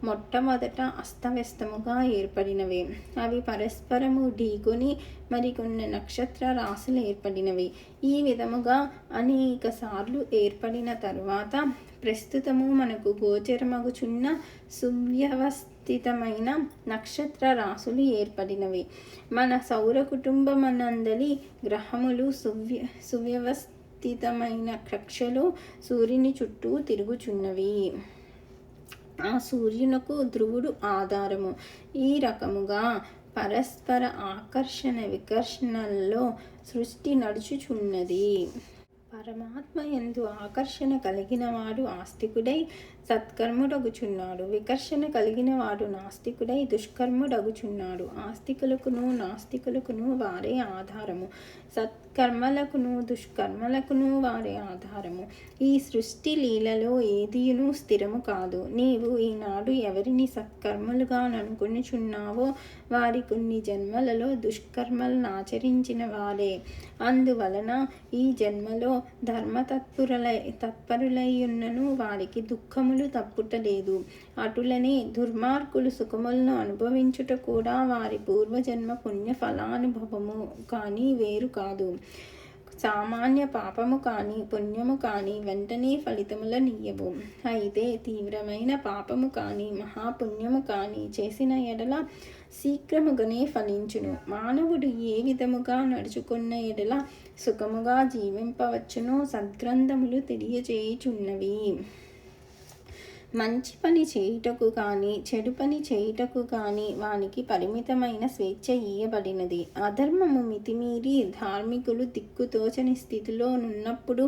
మొట్టమొదట అస్తవ్యస్తముగా ఏర్పడినవే. అవి పరస్పరము ఢీకొని మరికొన్ని నక్షత్ర రాశులు ఏర్పడినవి. ఈ విధముగా అనేక సార్లు ఏర్పడిన తరువాత ప్రస్తుతము మనకు గోచరమగుచున్న సువ్యవస్థితమైన నక్షత్ర రాశులు ఏర్పడినవి. మన సౌర కుటుంబమనందలి గ్రహములు సువ్యవస్థితమైన కక్షలో సూర్యుని చుట్టూ తిరుగుచున్నవి. ఆ సూర్యునకు ధ్రువుడు ఆధారము. ఈ రకముగా పరస్పర ఆకర్షణ వికర్షణల్లో సృష్టి నడుచుచున్నది. పరమాత్మ యందు ఆకర్షణ కలిగినవాడు ఆస్తికుడై సత్కర్ముడగుచున్నాడు. వికర్షణ కలిగినవాడు నాస్తికుడై దుష్కర్ముడగుచున్నాడు. ఆస్తికులకును నాస్తికులకును వారే ఆధారము. సత్కర్మలకును దుష్కర్మలకును వారే ఆధారము. ఈ సృష్టి లీలలో ఏదియును స్థిరము కాదు. నీవు ఈనాడు ఎవరిని సత్కర్మలుగా ననుకొనిచున్నావో వారి కొన్ని జన్మలలో దుష్కర్మలను ఆచరించిన వారే. అందువలన ఈ జన్మలో తత్పరులైయున్నను వారికి దుఃఖములు తప్పుటలేదు. అటులనే దుర్మార్గులు సుఖములను అనుభవించుట కూడా వారి పూర్వజన్మ పుణ్య ఫలానుభవము కానీ వేరు కాదు. సామాన్య పాపము కానీ పుణ్యము కానీ వెంటనే ఫలితములనియ్యవు. అయితే తీవ్రమైన పాపము కానీ మహాపుణ్యము కానీ చేసిన ఎడల శీఘ్రముగానే ఫలించును. మానవుడు ఏ విధముగా నడుచుకున్న ఎడల సుఖముగా జీవింపవచ్చునో సద్గ్రంథములు తెలియజేయుచున్నవి. మంచి పని చేయుటకు కానీ చెడు పని చేయుటకు కానీ వానికి పరిమితమైన స్వేచ్ఛ ఇయ్యబడినది. అధర్మము మితిమీరి ధార్మికులు దిక్కుతోచని స్థితిలో నున్నప్పుడు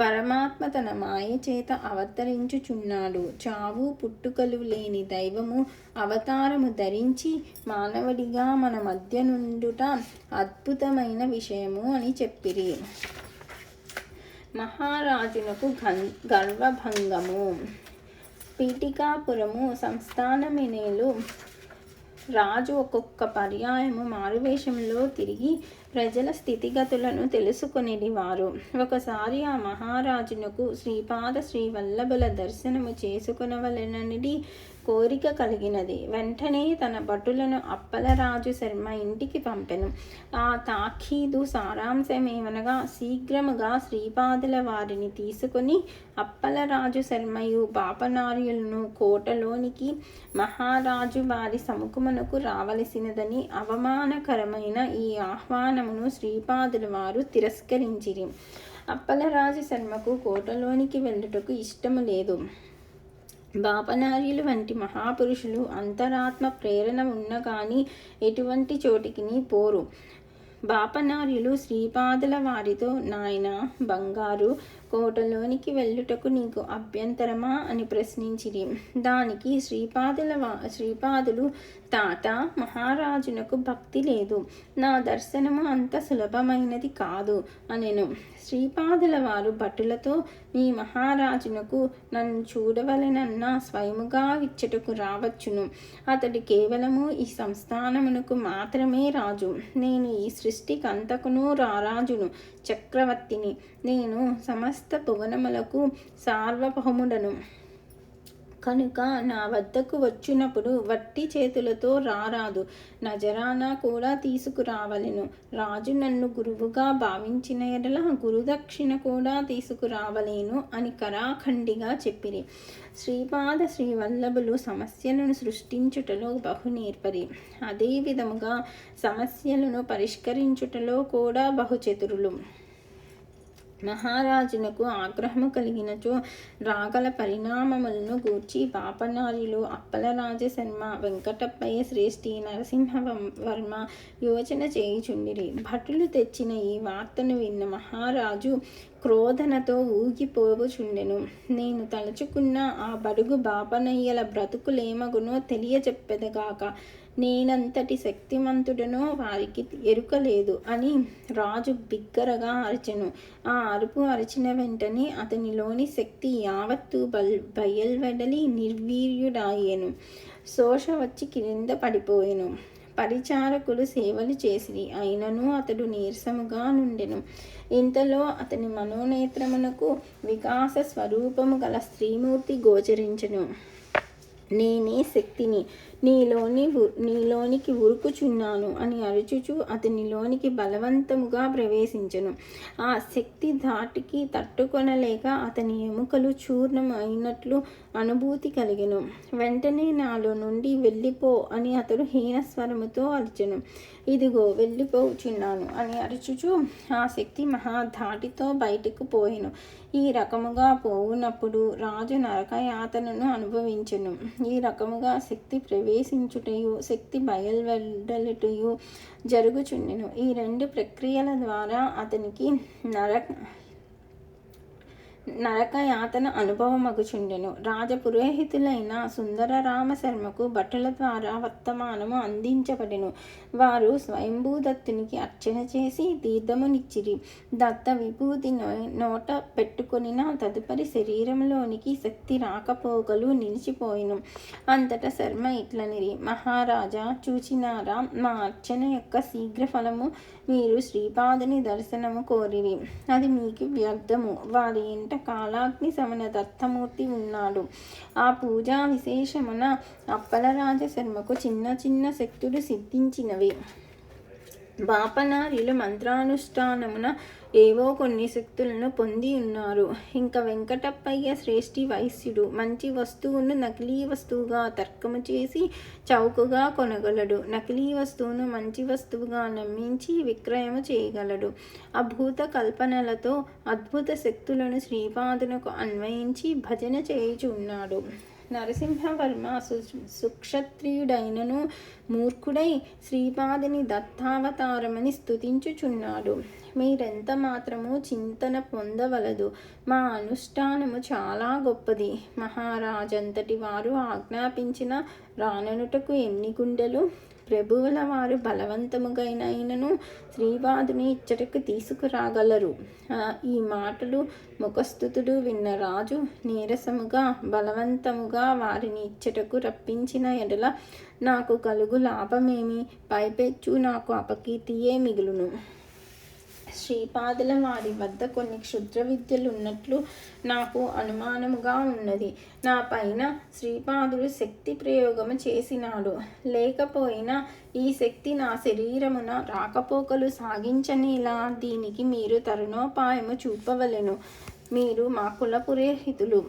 పరమాత్మ తన మాయ చేత అవతరించుచున్నాడు. చావు పుట్టుకలు లేని దైవము అవతారము ధరించి మానవుడిగా మన మధ్య నుండుట అద్భుతమైన విషయము అని చెప్పిరి. మహారాజునకు గర్వభంగము. పీఠికాపురము సంస్థానమినేలు రాజు ఒక్కొక్క పర్యాయము మారువేషంలో తిరిగి ప్రజల స్థితిగతులను తెలుసుకొనివారు. ఒకసారి ఆ మహారాజునకు శ్రీపాద శ్రీవల్లభుల దర్శనము చేసుకొనవలెనని కోరిక కలిగినది. వెంటనే తన భటులను అప్పలరాజు శర్మ ఇంటికి పంపెను. ఆ తాఖీదు సారాంశమేమనగా శీఘ్రముగా శ్రీపాదుల వారిని తీసుకొని అప్పలరాజు శర్మయు బాపనార్యులను కోటలోనికి మహారాజు వారి సముఖమునకు రావలసినదని అవమానకరమైన ఈ ఆహ్వానమును శ్రీపాదుల వారు తిరస్కరించిరి. అప్పలరాజు శర్మకు కోటలోనికి వెళ్ళుటకు ఇష్టము లేదు. బాపనార్యులు వంటి మహాపురుషులు అంతరాత్మ ప్రేరణ ఉన్న కానీ ఎటువంటి చోటికి పోరు. బాపనార్యులు శ్రీపాదుల వారితో, నాయనా బంగారు, కోటలోనికి వెళ్ళుటకు నీకు అభ్యంతరమా అని ప్రశ్నించిరి. దానికి శ్రీపాదులు, తాత, మహారాజునకు భక్తి లేదు, నా దర్శనము అంత సులభమైనది కాదు అనెను. శ్రీపాదుల వారు భటులతో మీ మహారాజునకు నన్ను చూడవలెనన్న స్వయముగా విచ్చటకు రావచ్చును. అతడు కేవలము ఈ సంస్థానమునకు మాత్రమే రాజు. నేను ఈ సృష్టికంతకును రారాజును, చక్రవర్తిని. నేను సమస్త భువనములకు సార్వభౌముడను కనుక నా వద్దకు వచ్చినప్పుడు వట్టి చేతులతో రారాదు, నజరానా కూడా తీసుకురావలెను. రాజు నన్ను గురువుగా భావించిన ఎడల గురుదక్షిణ కూడా తీసుకురావలేను అని కరాఖండిగా చెప్పిరి. శ్రీపాద శ్రీవల్లభులు సమస్యలను సృష్టించుటలో బహు నేర్పరి. అదే విధముగా సమస్యలను పరిష్కరించుటలో కూడా బహుచతురులు. మహారాజునకు ఆగ్రహము కలిగినచో రాగల పరిణామములను గూర్చి పాపనార్యులు అప్పలరాజశర్మ, వెంకటప్పయ్య శ్రేష్ఠి, నరసింహవర్మ యోచన చేయుచుండిరి. భటులు తెచ్చిన ఈ వార్తను విన్న మహారాజు క్రోధనతో ఊగిపోవుచుండెను. నేను తలుచుకున్న ఆ బడుగు బాపనయ్యల బ్రతుకులేమగునో తెలియచెప్పెదగాక, నేనంతటి శక్తిమంతుడనో వారికి ఎరుకలేదు అని రాజు బిగ్గరగా అరిచెను. ఆ అరుపు అరిచిన వెంటనే అతనిలోని శక్తి యావత్తు బయల్వెడలి నిర్వీర్యుడాయెను. శోష వచ్చి కింద పడిపోయెను. పరిచారకులు సేవలు చేసిరి, అయినను అతడు నీరసముగా నుండెను. ఇంతలో అతని మనోనేత్రమునకు వికాస స్వరూపము గల స్త్రీమూర్తి గోచరించెను. నేనే శక్తిని, నీలోనికి ఉరుకుచున్నాను అని అరుచుచు అతనిలోనికి బలవంతముగా ప్రవేశించెను. ఆ శక్తి ధాటికి తట్టుకొనలేక అతని ఎముకలు చూర్ణం అయినట్లు అనుభూతి కలిగెను. వెంటనే నాలో నుండి వెళ్ళిపో అని అతడు హీనస్వరముతో అరిచెను. ఇదిగో వెళ్ళిపోచున్నాను అని అరుచుచు ఆ శక్తి మహాధాటితో బయటకు పోయెను. ఈ రకముగా పోవునప్పుడు రాజు నరకయాతనను అనుభవించెను. ఈ రకముగా శక్తి ప్రవేశించుటయు శక్తి బయల్వెడలుటయు జరుగుచుండెను. ఈ రెండు ప్రక్రియల ద్వారా అతనికి నరకయాతన అనుభవమగుచుండెను. రాజపురోహితులైన సుందరరామశర్మకు భటుల ద్వారా వర్తమానము అందించబడెను. వారు స్వయంభూదత్తునికి అర్చన చేసి తీర్థమునిచ్చిరి. దత్త విభూతి నోట పెట్టుకొనిన తదుపరి శరీరంలోనికి శక్తి రాకపోకలు నిలిచిపోయిను. అంతటా శర్మ ఇట్లనిరి, మహారాజా, చూచినారా మా అర్చన యొక్క శీఘ్ర ఫలము. మీరు శ్రీపాదుని దర్శనము కోరిరి, అది మీకు వ్యర్థము. వారి ఇంట కాలాగ్ని సమన దత్తమూర్తి ఉన్నాడు. ఆ పూజా విశేషమున అప్పలరాజశర్మకు చిన్న చిన్న శక్తులు సిద్ధించినవి. బాపనార్యులు మంత్రానుష్ఠానమున ఏవో కొన్ని శక్తులను పొంది ఉన్నారు. ఇంకా వెంకటప్పయ్య శ్రేష్ఠి వైశ్యుడు మంచి వస్తువును నకిలీ వస్తువుగా తర్కము చేసి చౌకగా కొనగలడు. నకిలీ వస్తువును మంచి వస్తువుగా నమ్మించి విక్రయము చేయగలడు. అభూత కల్పనలతో అద్భుత శక్తులను శ్రీపాదునకు అన్వయించి భజన చేయుచున్నాడు. నరసింహవర్మ సుక్షత్రియుడైనను మూర్ఖుడై శ్రీపాదుని దత్తావతారమని స్తుతించుచున్నాడు. మీరెంత మాత్రము చింతన పొందవలదు. మా అనుష్ఠానము చాలా గొప్పది. మహారాజంతటి వారు ఆజ్ఞాపించిన రాననుటకు ఎన్ని గుండెలు. ప్రభువుల వారు బలవంతముగైనను శ్రీపాదుని ఇచ్చటకు తీసుకురాగలరు. ఈ మాటలు ముఖస్థుతుడు విన్న రాజు నీరసముగా బలవంతముగా వారిని ఇచ్చటకు రప్పించిన ఎడల నాకు కలుగు లాభమేమి? పైపెచ్చు నాకు అపకీర్తియే మిగులును. శ్రీపాదుల వారి వద్ద కొన్ని క్షుద్ర విద్యలు ఉన్నట్లు నాకు అనుమానముగా ఉన్నది. నా పైన శ్రీపాదుడు శక్తి ప్రయోగము చేసినాడు. లేకపోయినా ఈ శక్తి నా శరీరమున రాకపోకలు సాగించనేలా దీనికి మీరు తరుణోపాయము చూపవలెను. మీరు మా కుల పురోహితులు,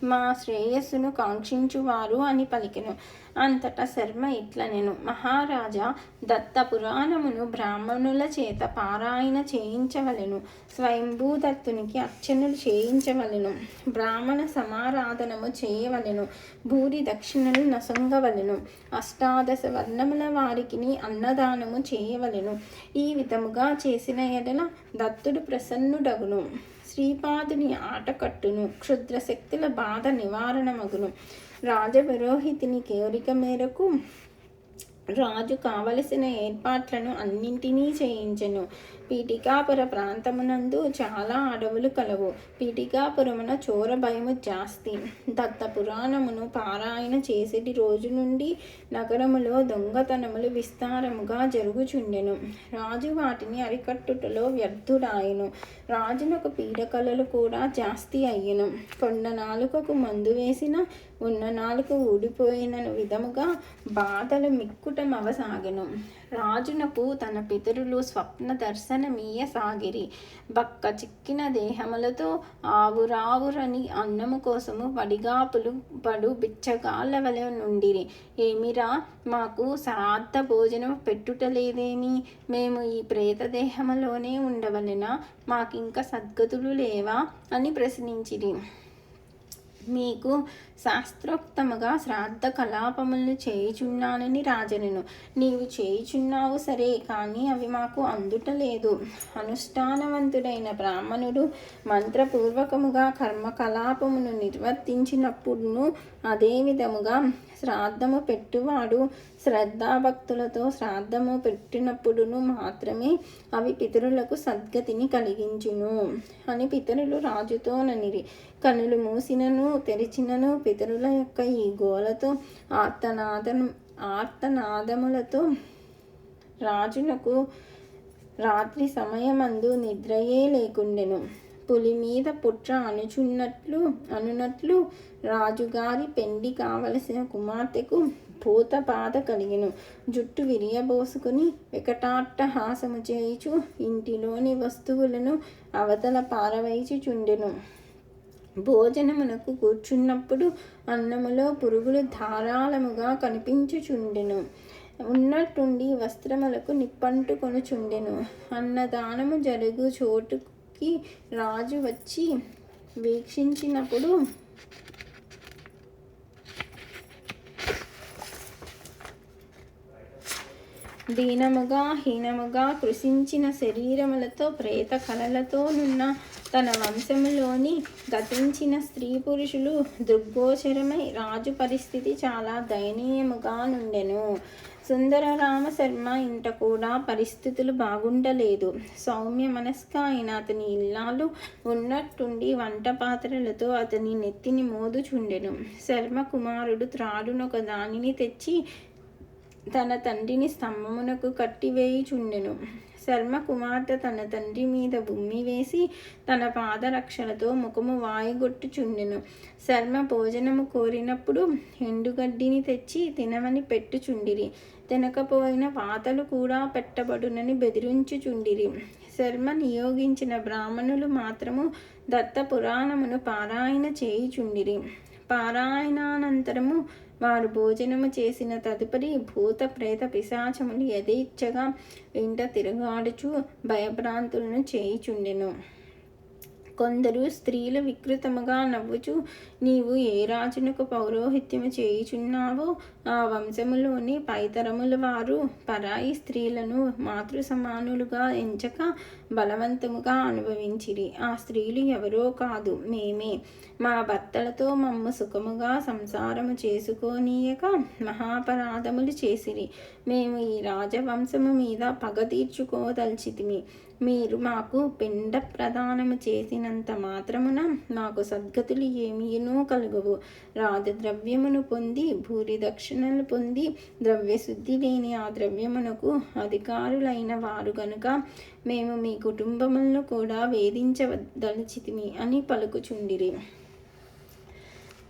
మా శ్రేయస్సును కాంక్షించువారు అని పలికెను. అంతటా శర్మ ఇట్లనెను, మహారాజా, దత్త పురాణమును బ్రాహ్మణుల చేత పారాయణ చేయించవలెను. స్వయంభూదత్తునికి అర్చనలు చేయించవలెను. బ్రాహ్మణ సమారాధనము చేయవలెను. భూరి దక్షిణలు నసంగవలెను. అష్టాదశ వర్ణముల వారికి అన్నదానము చేయవలెను. ఈ విధముగా చేసిన ఎడల దత్తుడు ప్రసన్నుడగును. శ్రీపాదుని ఆటకట్టును. క్షుద్ర శక్తుల బాధ నివారణమగును. రాజపురోహితుని కోరిక మేరకు రాజు కావలసిన ఏర్పాట్లను అన్నింటినీ చేయించెను. పీఠికాపుర ప్రాంతమునందు చాలా అడవులు కలవు. పీఠికాపురమున చోర భయము జాస్తి. దత్త పురాణమును పారాయణ చేసేటి రోజు నుండి నగరములో దొంగతనములు విస్తారముగా జరుగుచుండెను. రాజు వాటిని అరికట్టుటలో వ్యర్థుడాయెను. రాజునకు పీడకలలు కూడా జాస్తి అయ్యెను. కొండ నాలుకకు మందు వేసిన ఉన్న నాలుక ఊడిపోయిన విధముగా బాధలు మిక్కుటమవసాగెను. రాజునకు తన పితరులు స్వప్న దర్శనమీయసాగిరి. బక్క చిక్కిన దేహములతో ఆవురావురని అన్నము కోసము వడిగాపులు పడు బిచ్చగాళ్ళ వలె నుండిరి. ఏమిరా, మాకు శ్రాద్ధ భోజనం పెట్టుటలేదేమి? మేము ఈ ప్రేతదేహములోనే ఉండవలెనా? మాకింక సద్గతులు లేవా అని ప్రశ్నించిరి. మీకు శాస్త్రోక్తముగా శ్రాద్ధ కలాపములను చేయుచున్నానని రాజనెను. నీవు చేయుచున్నావు సరే, కానీ అవి మాకు అందుటలేదు. అనుష్ఠానవంతుడైన బ్రాహ్మణుడు మంత్రపూర్వకముగా కర్మకలాపమును నిర్వర్తించినప్పుడును అదే విధముగా శ్రాద్ధము పెట్టువాడు శ్రద్ధాభక్తులతో శ్రాద్ధము పెట్టినప్పుడును మాత్రమే అవి పితరులకు సద్గతిని కలిగించును అని పితరులు రాజుతో ననిరి. కనులు మూసినను తెరిచినను పితరుల యొక్క ఈ గోలతో ఆర్తనాదములతో రాజునకు రాత్రి సమయమందు నిద్రయే లేకుండెను. పులి మీద పుట్ర అనునట్లు రాజుగారి పెండి కావలసిన కుమార్తెకు భూతబాధ కలిగెను. జుట్టు విరియబోసుకుని వికటాట్టహాసము చేయుచు ఇంటిలోని వస్తువులను అవతల పారవైచుచుండెను. భోజనమునకు కూర్చున్నప్పుడు అన్నములో పురుగులు ధారాళముగా కనిపించుచుండెను. ఉన్నట్టుండి వస్త్రములకు నిప్పంటుకొనుచుండెను. అన్నదానము జరుగు చోటుకి రాజు వచ్చి వీక్షించినప్పుడు దీనముగా హీనముగా కృషించిన శరీరములతో ప్రేత కళలతోనున్న తన వంశములోని గతించిన స్త్రీ పురుషులు దృగ్గోచరమై రాజు పరిస్థితి చాలా దయనీయముగా నుండెను. సుందరరామ శర్మ ఇంట కూడా పరిస్థితులు బాగుండలేదు. సౌమ్య మనస్క అయిన అతని ఇల్లాలు ఉన్నట్టుండి వంట పాత్రలతో అతని నెత్తిని మోదుచుండెను. శర్మ కుమారుడు త్రాడునొక దానిని తెచ్చి తన తండ్రిని స్తంభమునకు కట్టివేయుచుండెను. శర్మ కుమార్తె తన తండ్రి మీద బుమ్మి వేసి తన పాదరక్షలతో ముఖము వాయుగొట్టుచుండెను. శర్మ భోజనము కోరినప్పుడు ఎండుగడ్డిని తెచ్చి తినమని పెట్టుచుండిరి. తినకపోయిన వాతలు కూడా పెట్టబడునని బెదిరించుచుండిరి. శర్మ నియోగించిన బ్రాహ్మణులు మాత్రము దత్త పురాణమును పారాయణ చేయుచుండిరి. పారాయణానంతరము వారు భోజనము చేసిన తదుపరి భూత ప్రేత పిశాచములు యథేచ్ఛగా ఇంట తిరుగాడుచు భయభ్రాంతులను చేయుచుండెను. కొందరు స్త్రీలు వికృతముగా నవ్వుచు, నీవు ఏ రాజునకు పౌరోహిత్యము చేయుచున్నావో ఆ వంశములోని పైతరముల వారు పరాయి స్త్రీలను మాతృ సమానులుగా ఎంచక బలవంతముగా అనుభవించిరి. ఆ స్త్రీలు ఎవరో కాదు, మేమే. మా భర్తలతో మమ్ము సుఖముగా సంసారము చేసుకోనీయక మహాపరాధములు చేసిరి. మేము ఈ రాజవంశము మీద పగ తీర్చుకోదల్చితిమి. మీరు మాకు పిండ ప్రదానము చేసినంత మాత్రమున మాకు సద్గతులు ఏమీనూ కలుగవు. రాజద్రవ్యమును పొంది భూరి దక్షిణలు పొంది ద్రవ్యశుద్ధి లేని ఆ ద్రవ్యమునకు అధికారులైన వారు గనుక మేము మీ కుటుంబములను కూడా వేధించదలిచితిమి అని పలుకుచుండిరి.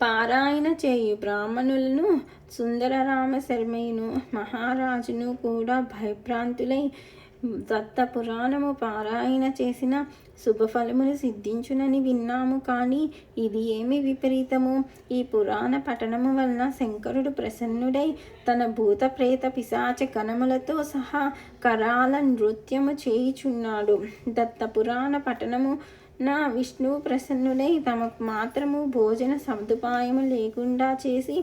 పారాయణ చేయు బ్రాహ్మణులను సుందరరామ శర్మయును మహారాజును కూడా భయభ్రాంతులై దత్త పురాణము పారాయణ చేసిన శుభఫలములు సిద్ధించునని విన్నాము. కానీ ఇది ఏమి విపరీతము! ఈ పురాణ పఠనము వలన శంకరుడు ప్రసన్నుడై తన భూత ప్రేత పిశాచ గణములతో సహా కరాల నృత్యము చేయుచున్నాడు. దత్త పురాణ పఠనము నా విష్ణువు ప్రసన్నుడై తమకు మాత్రము భోజన సదుపాయము లేకుండా చేసి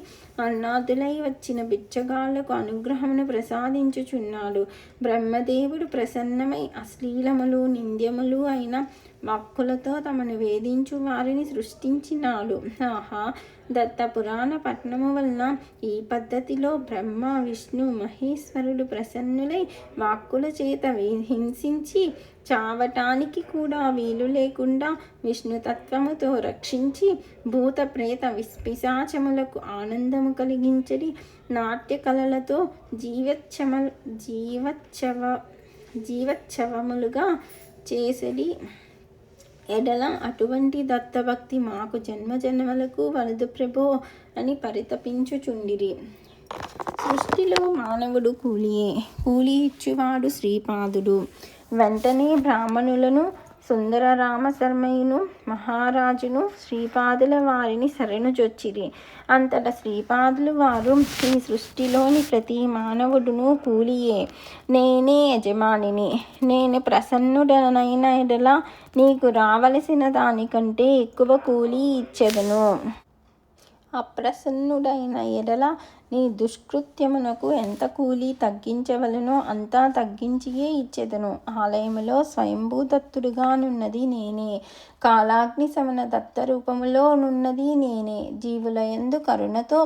అన్నాదులై వచ్చిన బిచ్చగాళ్లకు అనుగ్రహమును ప్రసాదించుచున్నాడు. బ్రహ్మదేవుడు ప్రసన్నమై అశ్లీలములు నింద్యములు అయిన వాక్కులతో తమను వేధించు వారిని సృష్టించినాడు. ఆహా! దత్త పురాణ పఠనము వలన ఈ పద్ధతిలో బ్రహ్మ విష్ణు మహేశ్వరుడు ప్రసన్నులై వాక్కుల చేత హింసించి చావటానికి కూడా వీలు లేకుండా విష్ణుతత్వముతో రక్షించి భూత ప్రేత పిశాచములకు ఆనందము కలిగించడి నాట్య కళలతో జీవోత్సవములుగా చేసడి ఎడల అటువంటి దత్తభక్తి మాకు జన్మజన్మలకు వలదు ప్రభో అని పరితపించుచుండిరి. సృష్టిలో మానవుడు కూలియే, కూలి ఇచ్చువాడు శ్రీపాదుడు. వెంటనే బ్రాహ్మణులను సుందర రామశర్మయును మహారాజును శ్రీపాదుల వారిని శరణుజొచ్చిరి. అంతటా శ్రీపాదులు వారు, ఈ సృష్టిలోని ప్రతి మానవుడును కూలియే, నేనే యజమానిని. నేను ప్రసన్నుడనైన ఎడల నీకు రావలసిన దానికంటే ఎక్కువ కూలి ఇచ్చెదను. అప్రసన్నుడైన ఎడల నీ దుష్కృత్యమునకు ఎంత కూలి తగ్గించవలనో అంతా తగ్గించియే ఇచ్చెదను. ఆలయములో స్వయంభూదత్తుడుగానున్నది నేనే, కాలాగ్ని శమన దత్త రూపములో నున్నది నేనే. జీవుల యందు కరుణతో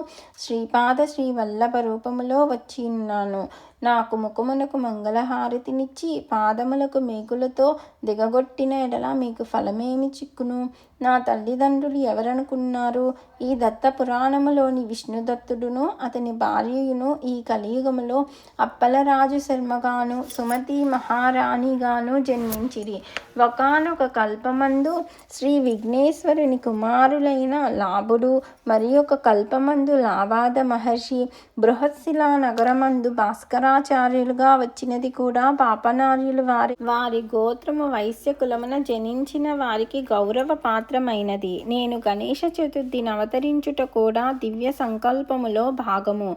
శ్రీపాద శ్రీవల్లభ రూపములో వచ్చి ఉన్నాను. నాకు ముఖమునకు మంగళహారతినిచ్చి పాదములకు మేకులతో దిగగొట్టిన ఎడల మీకు ఫలమేమి చిక్కును? నా తల్లిదండ్రులు ఎవరనుకున్నారు? ఈ దత్త పురాణములోని విష్ణుదత్తుడును అతని భార్యయును ఈ కలియుగములో అప్పలరాజు శర్మగాను సుమతి మహారాణిగాను జన్మించిరి. ఒకానొక కల్పమందు శ్రీ విఘ్నేశ్వరుని కుమారులైన లాభుడు, మరి ఒక కల్పమందు లాబాద మహర్షి, బృహత్శిలా నగరమందు భాస్కరాచార్యులుగా వచ్చినది కూడా పాపనార్యులు. వారి గోత్రము వైశ్య కులమున జనించిన వారికి గౌరవ పాత్రమైనది. నేను గణేష చతుర్థిని అవతరించుట కూడా దివ్య సంకల్పములో భాగము.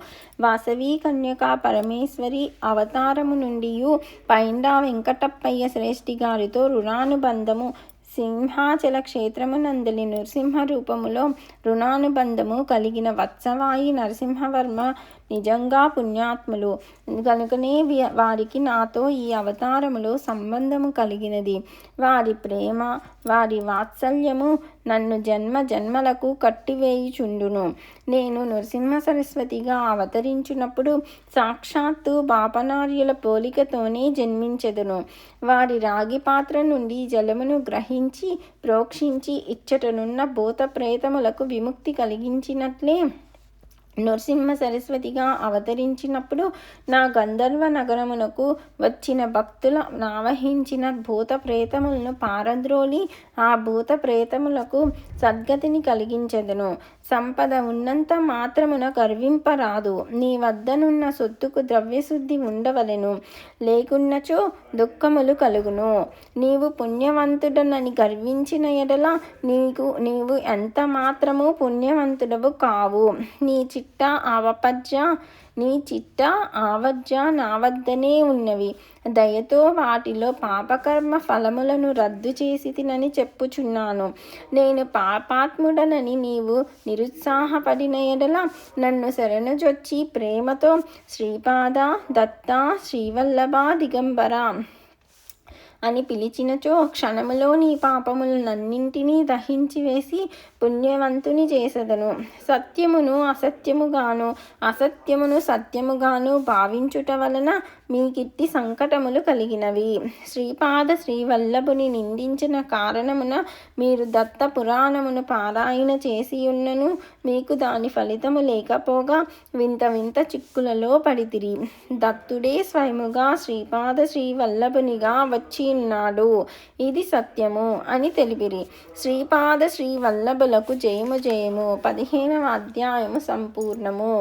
వాసవి కన్యకా పరమేశ్వరి అవతారము నుండియు పైండా వెంకటప్పయ్య శ్రేష్ఠి గారితో రుణానుబంధము, సింహాచల క్షేత్రమునందలి నృసింహ రూపములో రుణానుబంధము కలిగిన వత్సవాయి నరసింహవర్మ నిజంగా పుణ్యాత్ములు కనుకనే వారికి నాతో ఈ అవతారములో సంబంధము కలిగినది. వారి ప్రేమ, వారి వాత్సల్యము నన్ను జన్మ జన్మలకు కట్టివేయుచుండును. నేను నృసింహ సరస్వతిగా అవతరించినప్పుడు సాక్షాత్తు బాపనార్యుల పోలికతోనే జన్మించెదను. వారి రాగి పాత్ర నుండి జలమును గ్రహించి ప్రోక్షించి ఇచ్చటనున్న భూత ప్రేతములకు విముక్తి కలిగించినట్లే నృసింహ సరస్వతిగా అవతరించినప్పుడు నా గంధర్వ నగరమునకు వచ్చిన భక్తుల నావహించిన భూత ప్రేతములను పారద్రోలి ఆ భూత ప్రేతములకు సద్గతిని కలిగించెదను. సంపద ఉన్నంత మాత్రమున గర్వింపరాదు. నీ వద్దనున్న సొత్తుకు ద్రవ్యశుద్ధి ఉండవలెను, లేకున్నచో దుఃఖములు కలుగును. నీవు పుణ్యవంతుడనని గర్వించిన ఎడల నీవు ఎంత మాత్రము పుణ్యవంతుడవు కావు. నీ చిట్ట ఆవజ్జ నా వద్దనే ఉన్నవి. దయతో వాటిలో పాపకర్మ ఫలములను రద్దు చేసి తినని చెప్పుచున్నాను. నేను పాపాత్ముడనని నీవు నిరుత్సాహపడిన ఎడల నన్ను శరణుజొచ్చి ప్రేమతో శ్రీపాద దత్త శ్రీవల్లభ దిగంబర అని పిలిచినచో క్షణములో నీ పాపములనన్నింటినీ దహించి వేసి పుణ్యవంతుని చేసెదను. సత్యమును అసత్యముగాను అసత్యమును సత్యముగాను భావించుట వలన మీకిట్టి సంకటములు కలిగినవి. శ్రీపాద శ్రీవల్లభుని నిందించిన కారణమున మీరు దత్త పురాణమును పారాయణ చేసియున్నను మీకు దాని ఫలితము లేకపోగా వింత వింత చిక్కులలో పడితిరి. దత్తుడే స్వయముగా శ్రీపాద శ్రీవల్లభునిగా వచ్చి ఉన్నాడు, ఇది సత్యము అని తెలిపిరి. శ్రీపాద శ్రీవల్లభులకు జయము జయము. 15వ అధ్యాయము సంపూర్ణము.